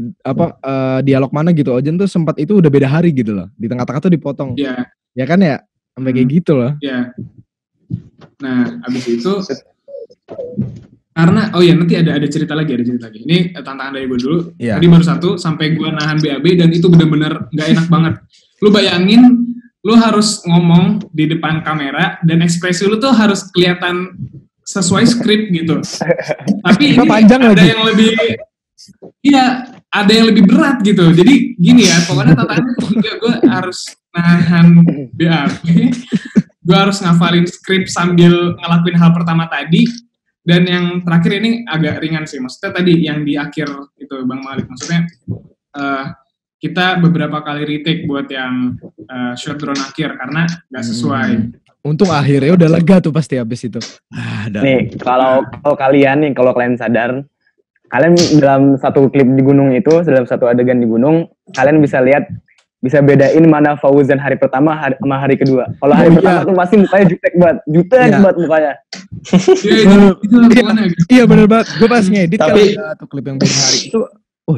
dialog mana gitu, Ojan tuh sempat itu udah beda hari gitu loh. Di tengah-tengah tuh dipotong. Ya. Ya kan ya? Sampai kayak gitu loh. Ya. Nah, habis itu karena nanti ada cerita lagi. Ini tantangan dari gue dulu. Iya. Tadi baru 1 sampai gue nahan BAB dan itu bener-bener nggak enak banget. Lu bayangin, lu harus ngomong di depan kamera dan ekspresi lu tuh harus kelihatan sesuai skrip gitu. Tapi ini panjang ada lagi. yang lebih, ada yang lebih berat gitu. Jadi gini ya, pokoknya tantangannya juga gue harus nahan BAB. Gue harus ngafalin skrip sambil ngelakuin hal pertama tadi. Dan yang terakhir ini agak ringan sih, maksudnya tadi yang di akhir itu Bang Malik, maksudnya kita beberapa kali retake buat yang shot drone akhir karena nggak sesuai. Untung akhirnya udah lega tuh pasti habis itu. Nih, kalau kalian sadar, kalian dalam satu klip di gunung itu, dalam satu adegan di gunung, kalian bisa lihat, bisa bedain mana Fauzan hari pertama sama hari kedua. Kalau hari pertama tuh pasti mukanya jutek banget mukanya. Iya bener banget. Gue pas ngedit Tapi kan tuh klip yang beda hari itu,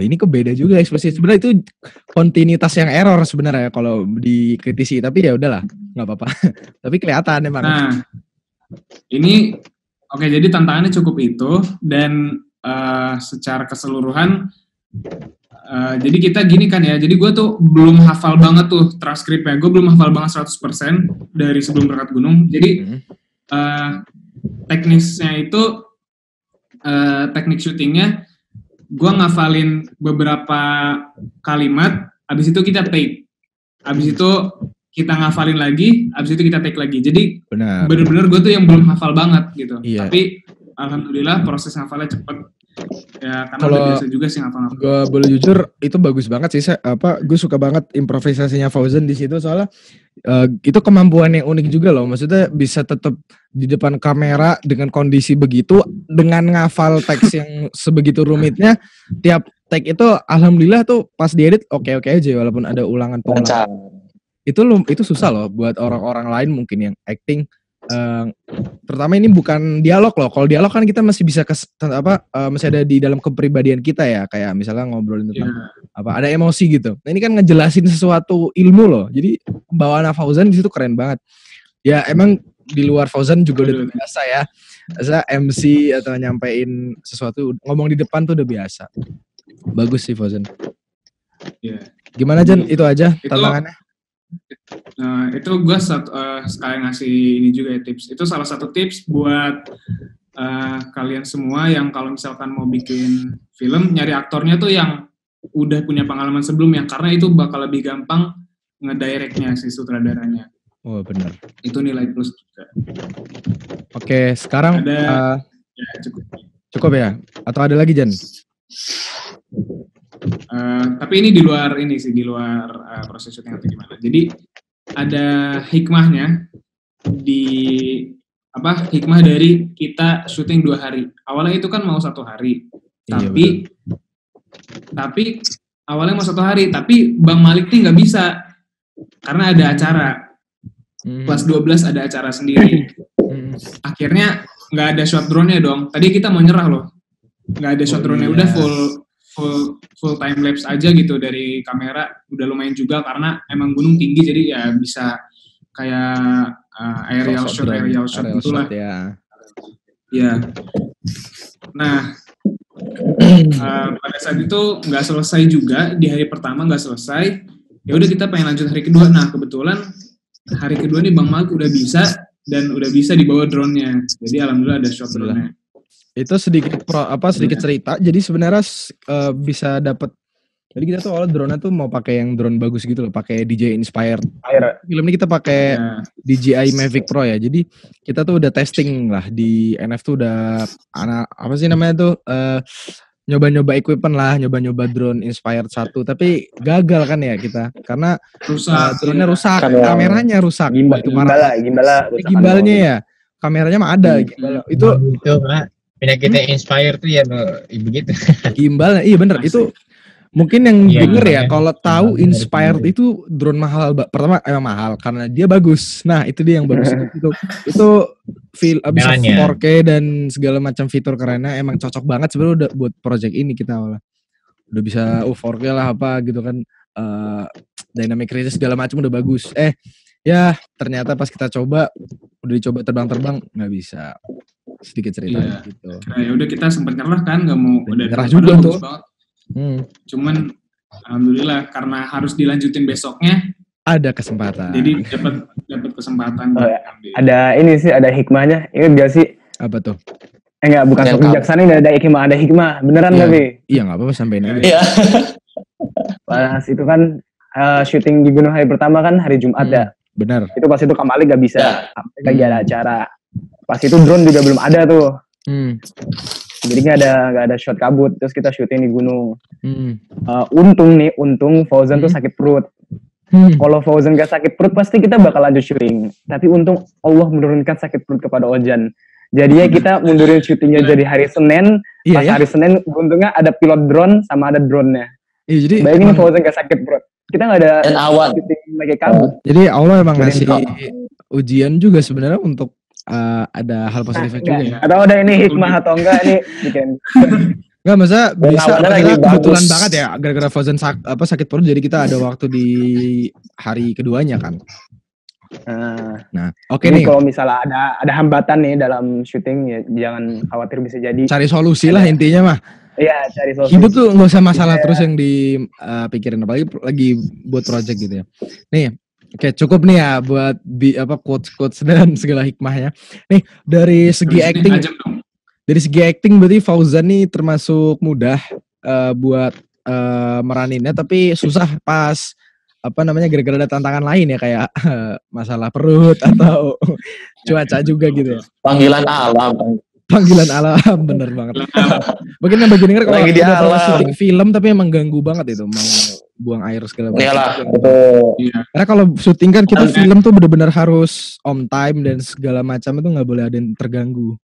ini kok beda juga ekspresi. Sebenarnya itu kontinuitas yang error sebenarnya kalau dikritisi. Tapi ya udahlah, nggak apa-apa. Tapi kelihatan emang. Nah, ini jadi tantangannya cukup itu dan secara keseluruhan. Jadi kita gini kan ya, jadi gue tuh belum hafal banget tuh transkripnya, gue belum hafal banget 100% dari sebelum berangkat gunung. Jadi teknisnya itu, teknik syutingnya, gue ngafalin beberapa kalimat, abis itu kita take, abis itu kita ngafalin lagi, abis itu kita take lagi. Jadi bener-bener gue tuh yang belum hafal banget gitu. Iya. Tapi alhamdulillah proses ngafalnya cepet. Ya karena udah biasa juga sih ngafal-ngafal. Gue boleh jujur itu bagus banget sih. Gue suka banget improvisasinya Fauzan di situ soalnya itu kemampuan yang unik juga loh. Maksudnya bisa tetap di depan kamera dengan kondisi begitu, dengan ngafal teks yang sebegitu rumitnya. Tiap take itu alhamdulillah tuh pas diedit oke aja walaupun ada ulangan. Itu susah loh buat orang-orang lain mungkin yang acting. Pertama ini bukan dialog loh. Kalau dialog kan kita masih bisa masih ada di dalam kepribadian kita ya, kayak misalnya ngobrolin tentang ada emosi gitu. Nah ini kan ngejelasin sesuatu ilmu loh. Jadi bawaan Fauzan di situ keren banget. Ya emang di luar Fauzan juga udah biasa ya. Biasa MC atau nyampein sesuatu, ngomong di depan tuh udah biasa. Bagus sih Fauzan. Gimana Jan? Itu aja tantangannya. Nah, itu gue sekali ngasih ini juga ya tips. Itu salah satu tips buat kalian semua yang kalau misalkan mau bikin film, nyari aktornya tuh yang udah punya pengalaman sebelumnya, karena itu bakal lebih gampang ngedirectnya si sutradaranya. Oh benar. Itu nilai plus juga. Oke, sekarang ada cukup ya? Atau ada lagi Jan? Tapi ini di luar proses syuting atau gimana. Jadi ada hikmahnya hikmah dari kita syuting 2 hari. Awalnya itu kan mau 1 hari. Tapi awalnya mau 1 hari, tapi Bang Malik nih nggak bisa karena ada acara. Kelas 12 ada acara sendiri. Akhirnya nggak ada shot drone-nya dong. Tadi kita mau nyerah loh. Nggak ada shot drone-nya, udah full time lapse aja gitu dari kamera, udah lumayan juga karena emang gunung tinggi jadi ya bisa kayak aerial shot gitulah. Ya. Nah, pada saat itu nggak selesai juga, di hari pertama nggak selesai. Ya udah kita pengen lanjut hari kedua. Nah kebetulan hari kedua nih Bang Malik udah bisa dan udah bisa dibawa drone-nya. Jadi alhamdulillah ada shot drone-nya. Itu sedikit cerita. Jadi sebenarnya bisa dapat. Jadi kita tuh awalnya drone-nya tuh mau pakai yang drone bagus gitu loh, pakai DJI Inspired. Film ini kita pakai DJI Mavic Pro ya. Jadi kita tuh udah testing lah di NF tuh udah nyoba-nyoba equipment lah, nyoba-nyoba drone Inspired 1, tapi gagal kan ya kita karena drone-nya rusak, kameranya rusak. Gimbalnya ya. Kameranya mah ada gimbal. Itu penyakitnya Inspire tuh ya begitu. Gimbalnya, iya bener. Itu mungkin yang denger ya, kalau tahu Inspired itu drone mahal. Pertama emang mahal karena dia bagus. Nah itu dia yang bagus. itu bisa 4K dan segala macam fitur kerennya, emang cocok banget sebenarnya udah buat project ini kita awalnya. Udah bisa 4K lah apa gitu kan, dynamic range segala macam udah bagus. Ya ternyata pas kita coba, udah dicoba terbang-terbang nggak bisa. sedikit cerita Iya. gitu. Kira ya udah kita sempat nyerah kan, nggak mau Dan udah nyerah padahal juga bagus tuh. banget. Hmm, Cuman alhamdulillah karena harus dilanjutin besoknya, ada kesempatan. jadi dapat kesempatan. Oh, buat ya. ambil. Ada ini sih, ada hikmahnya. Ingat gak sih? Apa tuh? Enggak, bukan Yang sok bijaksana, ini ada hikmah. Beneran Iya. tapi. Iya nggak apa-apa sampein aja. Iya. Pas itu kan syuting di Gunung hari pertama kan hari Jumat ya. Benar. Itu pas itu Kamali gak bisa. Ya. Lagi ada acara. Pas itu drone juga belum ada tuh. Hmm. Jadi nggak ada shot kabut. Terus kita syuting di gunung. Hmm. Untung Fauzan tuh sakit perut. Hmm. Kalau Fauzan gak sakit perut pasti kita bakal lanjut syuting. Tapi untung Allah menurunkan sakit perut kepada Ojan. Jadinya kita mundurin syutingnya jadi hari Senin. Iya Pas ya. hari Senin beruntungnya ada pilot drone sama ada drone-nya. Iya, jadi Bayangin emang- Fauzan gak sakit perut. Kita gak ada Dan awan. syuting lagi kabut. jadi Allah emang Jadi ngasih enggak. ujian juga sebenarnya untuk ada hal positifnya juga ya. Atau ada ini hikmah atau enggak ini bikin. Enggak, masa Dan bisa lawannya lagi maksudnya kebetulan bagus. banget ya gara-gara Fauzan sakit perut jadi kita ada waktu di hari keduanya kan. Nah, oke Jadi nih. kalau misalnya ada hambatan nih dalam syuting ya jangan khawatir, bisa jadi. Cari solusi lah intinya mah. Iya, cari solusi. Hidup tuh nggak usah masalah Iya. terus yang dipikirin, apalagi lagi buat project gitu ya. Nih, oke cukup nih ya buat quotes dan segala hikmahnya. Nih dari segi Habis ini acting, ajak dong. dari segi acting berarti Fauzan nih termasuk mudah buat meraninnya, tapi susah pas gara-gara ada tantangan lain ya kayak masalah perut atau cuaca juga gitu ya. Panggilan alam. Panggilan alam, bener banget. Mungkin yang bagian denger kalau Lagi di udah pernah alam. syuting film tapi emang ganggu banget itu, mau buang air segala macam. Iyalah, betul. Iya. Karena kalau syuting kan kita Oke. film tuh bener-bener harus on time dan segala macam itu nggak boleh ada yang terganggu.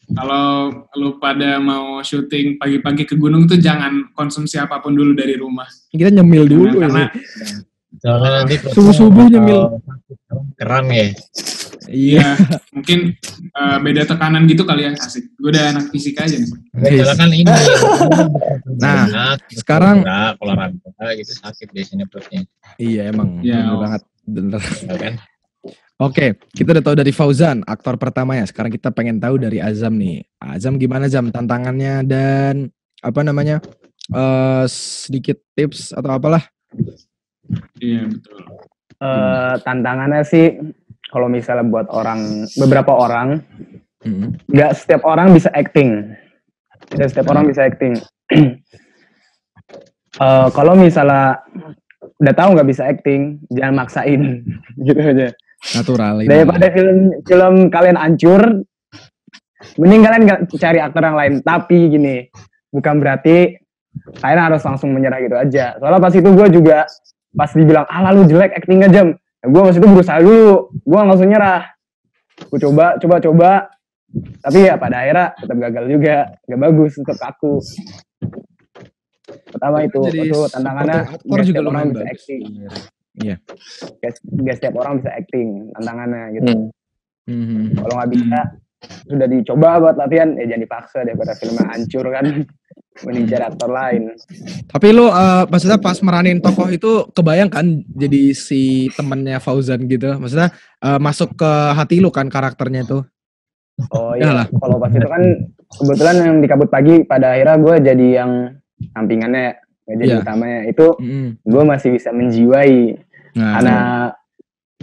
Kalau lu pada mau syuting pagi-pagi ke gunung tuh jangan konsumsi apapun dulu dari rumah. Kita nyemil dulu Karena ini. Soalnya nanti Subuh-subuh nyemil. keram ya. Iya. ya mungkin beda tekanan gitu kali ya, asik. Gue udah anak fisika aja nih. Soalnya kan ini. Nah, sekarang- olahraga gitu sakit biasanya perutnya. Iya emang Ya, bener oh. banget. Bener. Ya kan? Oke, kita udah tahu dari Fauzan, aktor pertamanya. Sekarang kita pengen tahu dari Azam nih. Azam gimana Zam tantangannya dan sedikit tips atau apalah. Iya betul. Tantangannya sih kalau misalnya buat beberapa orang, Hmm. nggak setiap orang bisa acting. Tidak setiap orang bisa acting. Kalau misalnya udah tahu nggak bisa acting, jangan maksain. Gitu aja. Natural ini. Daripada film kalian hancur, mending kalian nggak cari aktor yang lain. Tapi gini, bukan berarti kalian harus langsung menyerah gitu aja. Soalnya pas itu gue juga pas dibilang lu jelek acting aja, gue pas itu berusaha dulu, gue langsung nyerah. Gue coba, tapi ya pada akhirnya tetap gagal juga, gak bagus untuk aku. Pertama itu tantangannya aktor nggak juga setiap orang lumayan bisa bagus. acting. Iya. Gak setiap orang bisa acting, tantangannya gitu. Hmm. Kalau nggak bisa, sudah dicoba buat latihan, ya jangan dipaksa daripada filmnya hancur kan. Mending cari aktor lain. Tapi lu maksudnya pas meranin tokoh itu kebayang kan jadi si temennya Fauzan gitu. Maksudnya masuk ke hati lu kan karakternya itu. Oh Iyalah. iya, kalau pas itu kan kebetulan yang di Kabut Pagi pada akhirnya gue jadi yang sampingannya, gak jadi Iya. utamanya. Itu gue masih bisa menjiwai. Nah, Karena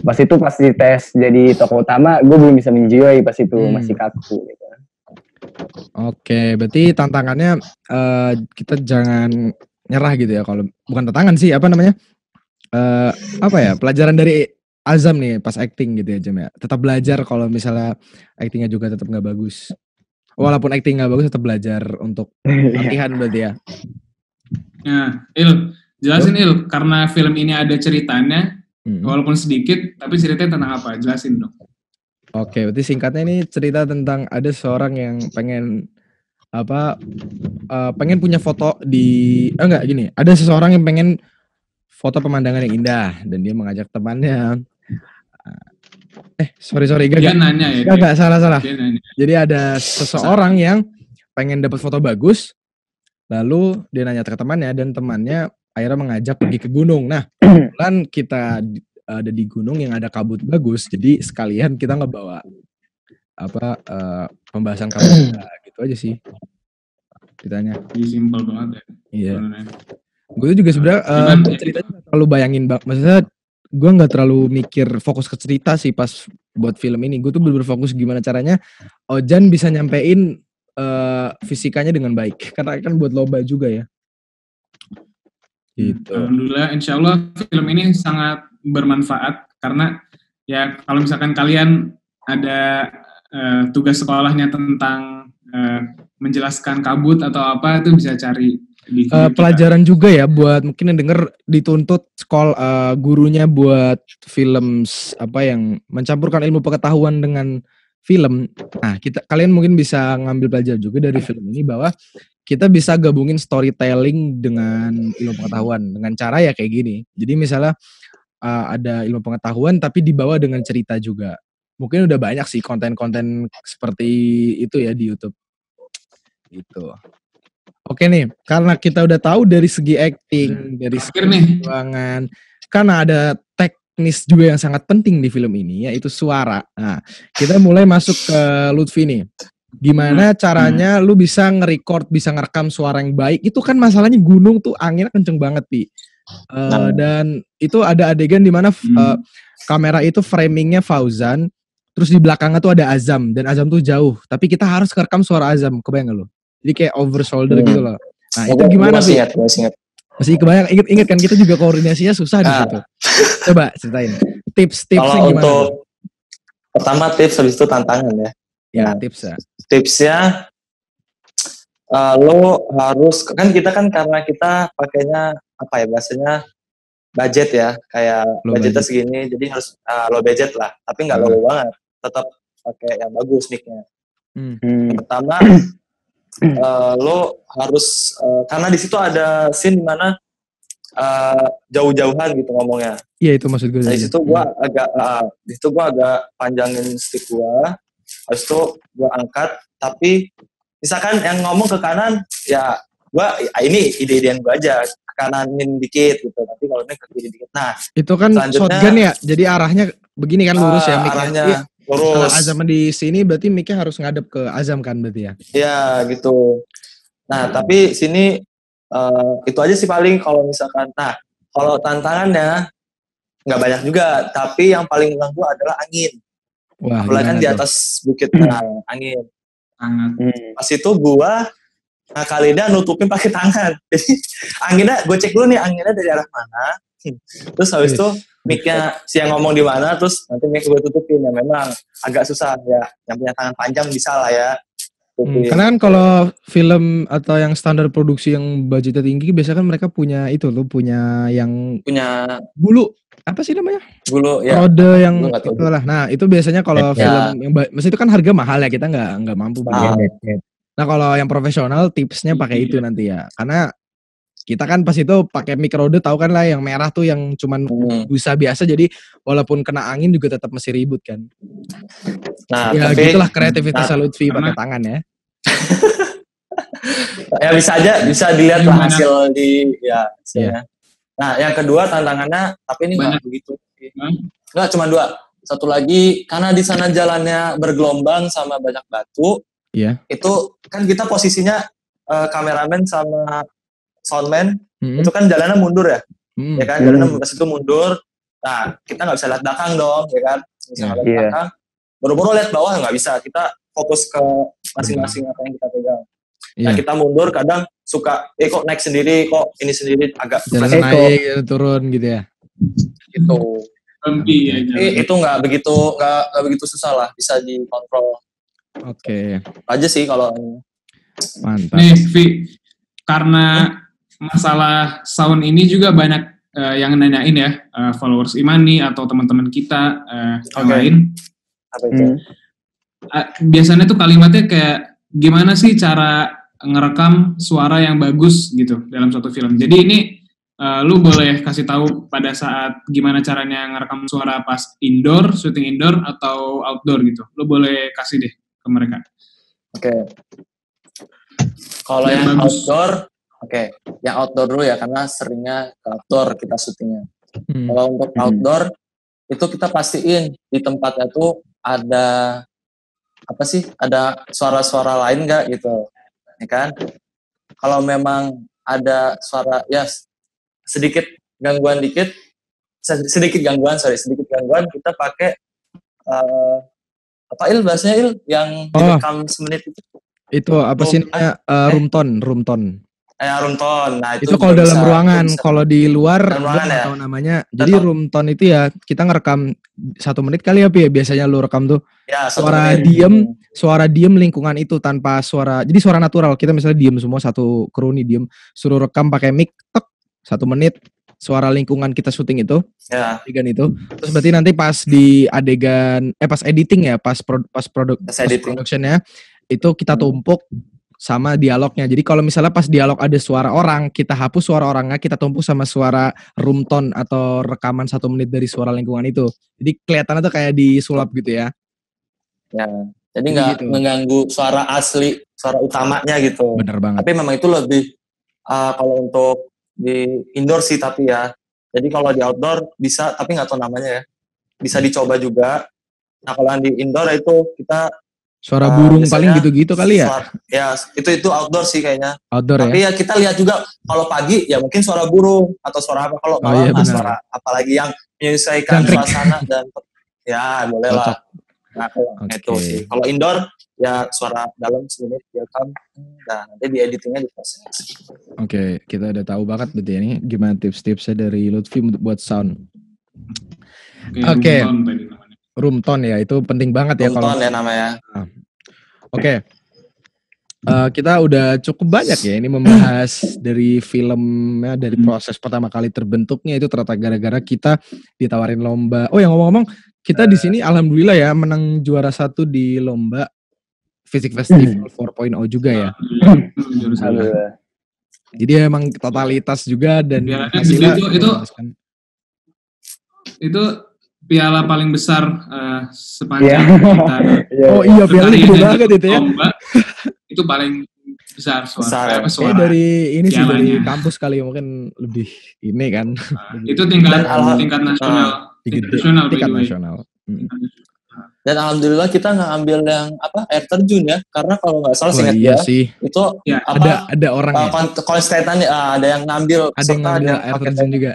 pas dites jadi tokoh utama, gue belum bisa menjiwai pas itu, masih kaku gitu. oke, berarti tantangannya kita jangan nyerah gitu ya. Kalau bukan tantangan sih, pelajaran dari Azam nih pas acting gitu ya Jam ya. Tetap belajar kalau misalnya actingnya juga tetap nggak bagus. Walaupun acting nggak bagus tetap belajar untuk latihan berarti ya. Nah, jelasin karena film ini ada ceritanya, walaupun sedikit, tapi ceritanya tentang apa? Jelasin dong. Oke, berarti singkatnya ini cerita tentang ada seorang yang pengen pengen punya foto ada seseorang yang pengen foto pemandangan yang indah dan dia mengajak temannya. Sorry Dia nanya ya. Gak salah. Dia nanya. Jadi ada seseorang yang pengen dapat foto bagus, lalu dia nanya ke temannya dan temannya akhirnya mengajak pergi ke gunung. Nah, kebetulan kita ada di gunung yang ada kabut bagus, jadi sekalian kita ngebawa pembahasan kamu gitu aja sih ceritanya. Jadi simpel banget ya. Iya. Sebenarnya. Gue juga sebenarnya Cuman, ceritanya nggak terlalu bayangin maksudnya gue nggak terlalu mikir fokus ke cerita sih pas buat film ini. Gue tuh berfokus gimana caranya Ojan bisa nyampein fisikanya dengan baik karena kan buat lomba juga ya. Gitu. Alhamdulillah, insya Allah film ini sangat bermanfaat karena ya kalau misalkan kalian ada tugas sekolahnya tentang menjelaskan kabut atau apa itu bisa cari di video kita. Pelajaran juga ya buat mungkin yang denger dituntut gurunya buat film yang mencampurkan ilmu pengetahuan dengan film. Nah, kalian mungkin bisa ngambil pelajaran juga dari film ini bahwa kita bisa gabungin storytelling dengan ilmu pengetahuan dengan cara ya kayak gini. Jadi misalnya ada ilmu pengetahuan tapi dibawa dengan cerita juga. Mungkin udah banyak sih konten-konten seperti itu ya di YouTube. Gitu. Oke nih, karena kita udah tahu dari segi acting, dari segi keuangan, karena ada teknis juga yang sangat penting di film ini, yaitu suara. Nah, kita mulai masuk ke Lutfi nih. Gimana caranya lu bisa nge-record, bisa ngerekam suara yang baik? Itu kan masalahnya gunung tuh anginnya kenceng banget, Pi. Dan itu ada adegan di mana kamera itu framingnya Fauzan, terus di belakangnya tuh ada Azam, dan Azam tuh jauh. Tapi kita harus ngerekam suara Azam, kebayang gak lu? Jadi kayak over shoulder gitu loh. Nah itu gimana sih? Masih kebayang, inget kan kita juga koordinasinya susah di situ. Coba ceritain tips-tipsnya gimana? Untuk pertama tips, habis itu tantangan ya. Ya tipsnya. Tipsnya lo harus kan kita kan karena kita pakainya apa ya bahasanya budget ya kayak budgetnya segini jadi harus low budget lah tapi nggak low banget tetap pakai yang bagus mic-nya. Pertama lo harus karena di situ ada scene dimana jauh-jauhan gitu ngomongnya. Iya itu maksud gue. Di situ gua agak panjangin stick gua, habis itu gua angkat. Tapi misalkan yang ngomong ke kanan, ya gua ini ide-idean gua aja ke kananin dikit gitu. Tapi kalau ini ke kiri dikit. Nah itu kan shotgun ya, jadi arahnya begini kan lurus ya mic-nya. Arahnya lurus. Kalau Azam di sini berarti mic-nya harus ngadep ke Azam kan berarti ya? Iya gitu. Nah tapi sini itu aja sih paling kalau misalkan. Nah kalau tantangannya nggak banyak juga, tapi yang paling mengganggu adalah angin. Wah, apalagi kan di atas bukit angin. Pas itu gua ngakalinnya nutupin pakai tangan. Jadi anginnya gue cek dulu nih anginnya dari arah mana. Terus habis itu mic-nya si yang ngomong di mana, terus nanti mic gue tutupin. Ya memang agak susah ya, yang punya tangan panjang bisa lah ya. Karena kan kalau film atau yang standar produksi yang budgetnya tinggi, biasanya kan mereka punya itu loh, punya bulu, apa sih namanya? Bulu ya. Rode yang itulah. Nah itu biasanya kalau film yang maksudnya itu kan harga mahal ya, kita nggak mampu. Nah kalau yang profesional tipsnya pakai itu nanti ya, karena kita kan pas itu pakai mic Rode tahu kan lah yang merah tuh yang cuman busa biasa, jadi walaupun kena angin juga tetap masih ribut kan. Nah ya tapi, gitulah kreativitas Lutfi pakai tangan ya. Ya bisa dilihat lah hasil di hasilnya. Nah yang kedua tantangannya, tapi ini nggak begitu. Nggak cuma 2. Satu lagi karena di sana jalannya bergelombang sama banyak batu. Itu kan kita posisinya kameramen sama soundman itu kan jalannya mundur ya, ya kan jalannya pas itu mundur. Nah kita nggak bisa lihat belakang dong, ya kan? Misalnya lihat belakang, buru-buru lihat bawah nggak bisa. Kita fokus ke masing-masing apa yang kita pegang. Nah kita mundur kadang suka, kok naik sendiri, kok ini sendiri agak naik turun gitu ya. Itu. Itu nggak begitu susah lah, bisa dikontrol. Oke. Aja sih kalau mantap. Nih, Vi, karena masalah sound ini juga banyak yang nanyain ya, followers Imani atau teman-teman kita yang lain. Apa itu? Biasanya tuh kalimatnya kayak gimana sih cara ngerekam suara yang bagus gitu dalam suatu film. Jadi ini lu boleh kasih tahu pada saat gimana caranya ngerekam suara pas indoor, syuting indoor atau outdoor gitu. Lu boleh kasih deh ke mereka. Oke. Kalau yang outdoor, yang outdoor dulu ya karena seringnya ke outdoor kita syutingnya. Kalau untuk outdoor itu kita pastiin di tempatnya tuh ada apa sih, ada suara-suara lain nggak gitu, ya kan? Kalau memang ada suara ya sedikit gangguan sedikit gangguan kita pakai apa bahasanya yang direkam semenit itu. Itu apa sih namanya? Room tone. Room tone. Nah, itu kalau dalam ruangan, kalau di luar nggak tahu namanya. Jadi room tone itu ya kita ngerekam 1 menit kali ya, biasanya lu rekam tuh. Ya, suara diem lingkungan itu tanpa suara. Jadi suara natural. Kita misalnya diem semua, satu kru nih diem, suruh rekam pakai mic, 1 menit suara lingkungan kita syuting itu. Ya. Adegan itu. Terus berarti nanti pas di adegan pas editing ya, pas productionnya itu kita tumpuk sama dialognya. Jadi kalau misalnya pas dialog ada suara orang, kita hapus suara orangnya, kita tumpuk sama suara room tone atau rekaman 1 menit dari suara lingkungan itu. Jadi kelihatannya tuh kayak disulap gitu ya. Ya, jadi nggak gitu mengganggu suara asli, suara utamanya gitu. Bener banget. Tapi memang itu lebih kalau untuk di indoor sih, tapi ya. Jadi kalau di outdoor bisa, tapi nggak tahu namanya ya. Bisa dicoba juga. Nah kalau yang di indoor itu kita suara burung paling gitu-gitu kali ya? Ya, itu outdoor sih kayaknya. Outdoor. Tapi ya kita lihat juga kalau pagi ya mungkin suara burung atau suara apa, kalau malam suara apalagi yang menyesuaikan suasana dan ya boleh lah. Nah, itu sih. Kalau indoor ya suara dalam semenit direkam, nah nanti di editingnya diproses. Oke, kita udah tahu banget berarti ini gimana tips-tipsnya dari Lutfi buat sound. Oke. Room tone ya, itu penting banget ya kalau room tone ya namanya. Oke. Kita udah cukup banyak ya ini membahas dari filmnya, dari proses pertama kali terbentuknya itu ternyata gara-gara kita ditawarin lomba. Oh ya, ngomong-ngomong, kita di sini alhamdulillah ya menang juara 1 di lomba Fisik Festival 4.0 juga ya. Jadi emang totalitas juga dan hasilnya itu piala paling besar sepanjang kita. Oh iya, piala gede banget itu ya. Lomba, itu paling besar suara. Dari ini sih dari kampus kali mungkin lebih ini kan. Itu tingkat nasional. Tingkat nasional. Dan alhamdulillah kita nggak ambil yang air terjun ya, karena kalau nggak salah seingat ya itu ada orang konstetannya ada yang ngambil air terjun juga.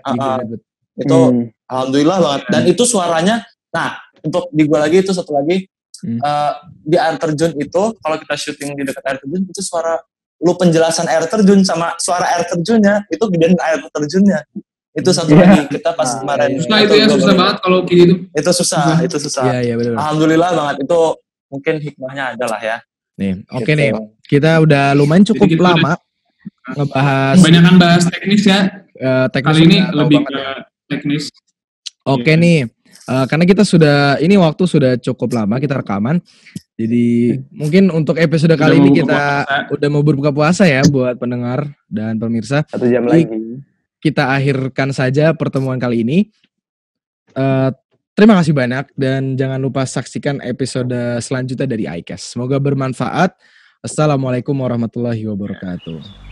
Itu alhamdulillah banget. Dan itu suaranya, nah untuk di gua lagi itu satu lagi di air terjun itu kalau kita syuting di dekat air terjun itu suara lu penjelasan air terjun sama suara air terjunnya itu gedein air terjunnya. Itu satu lagi kita pas kemarin. Susah itu ya, susah banget kalau kayak gitu. Itu susah. Iya betul. Alhamdulillah banget, itu mungkin hikmahnya adalah ya. Nih, oke nih. Kita udah lumayan cukup lama ngebahas. Kebanyakan bahas teknis ya. Kali ini lebih ke teknis. Oke nih. Karena kita waktu sudah cukup lama kita rekaman. Jadi mungkin untuk episode kali ini kita udah mau berbuka puasa ya buat pendengar dan pemirsa. 1 jam lagi. Kita akhirkan saja pertemuan kali ini. Terima kasih banyak dan jangan lupa saksikan episode selanjutnya dari iCast. Semoga bermanfaat. Assalamualaikum warahmatullahi wabarakatuh.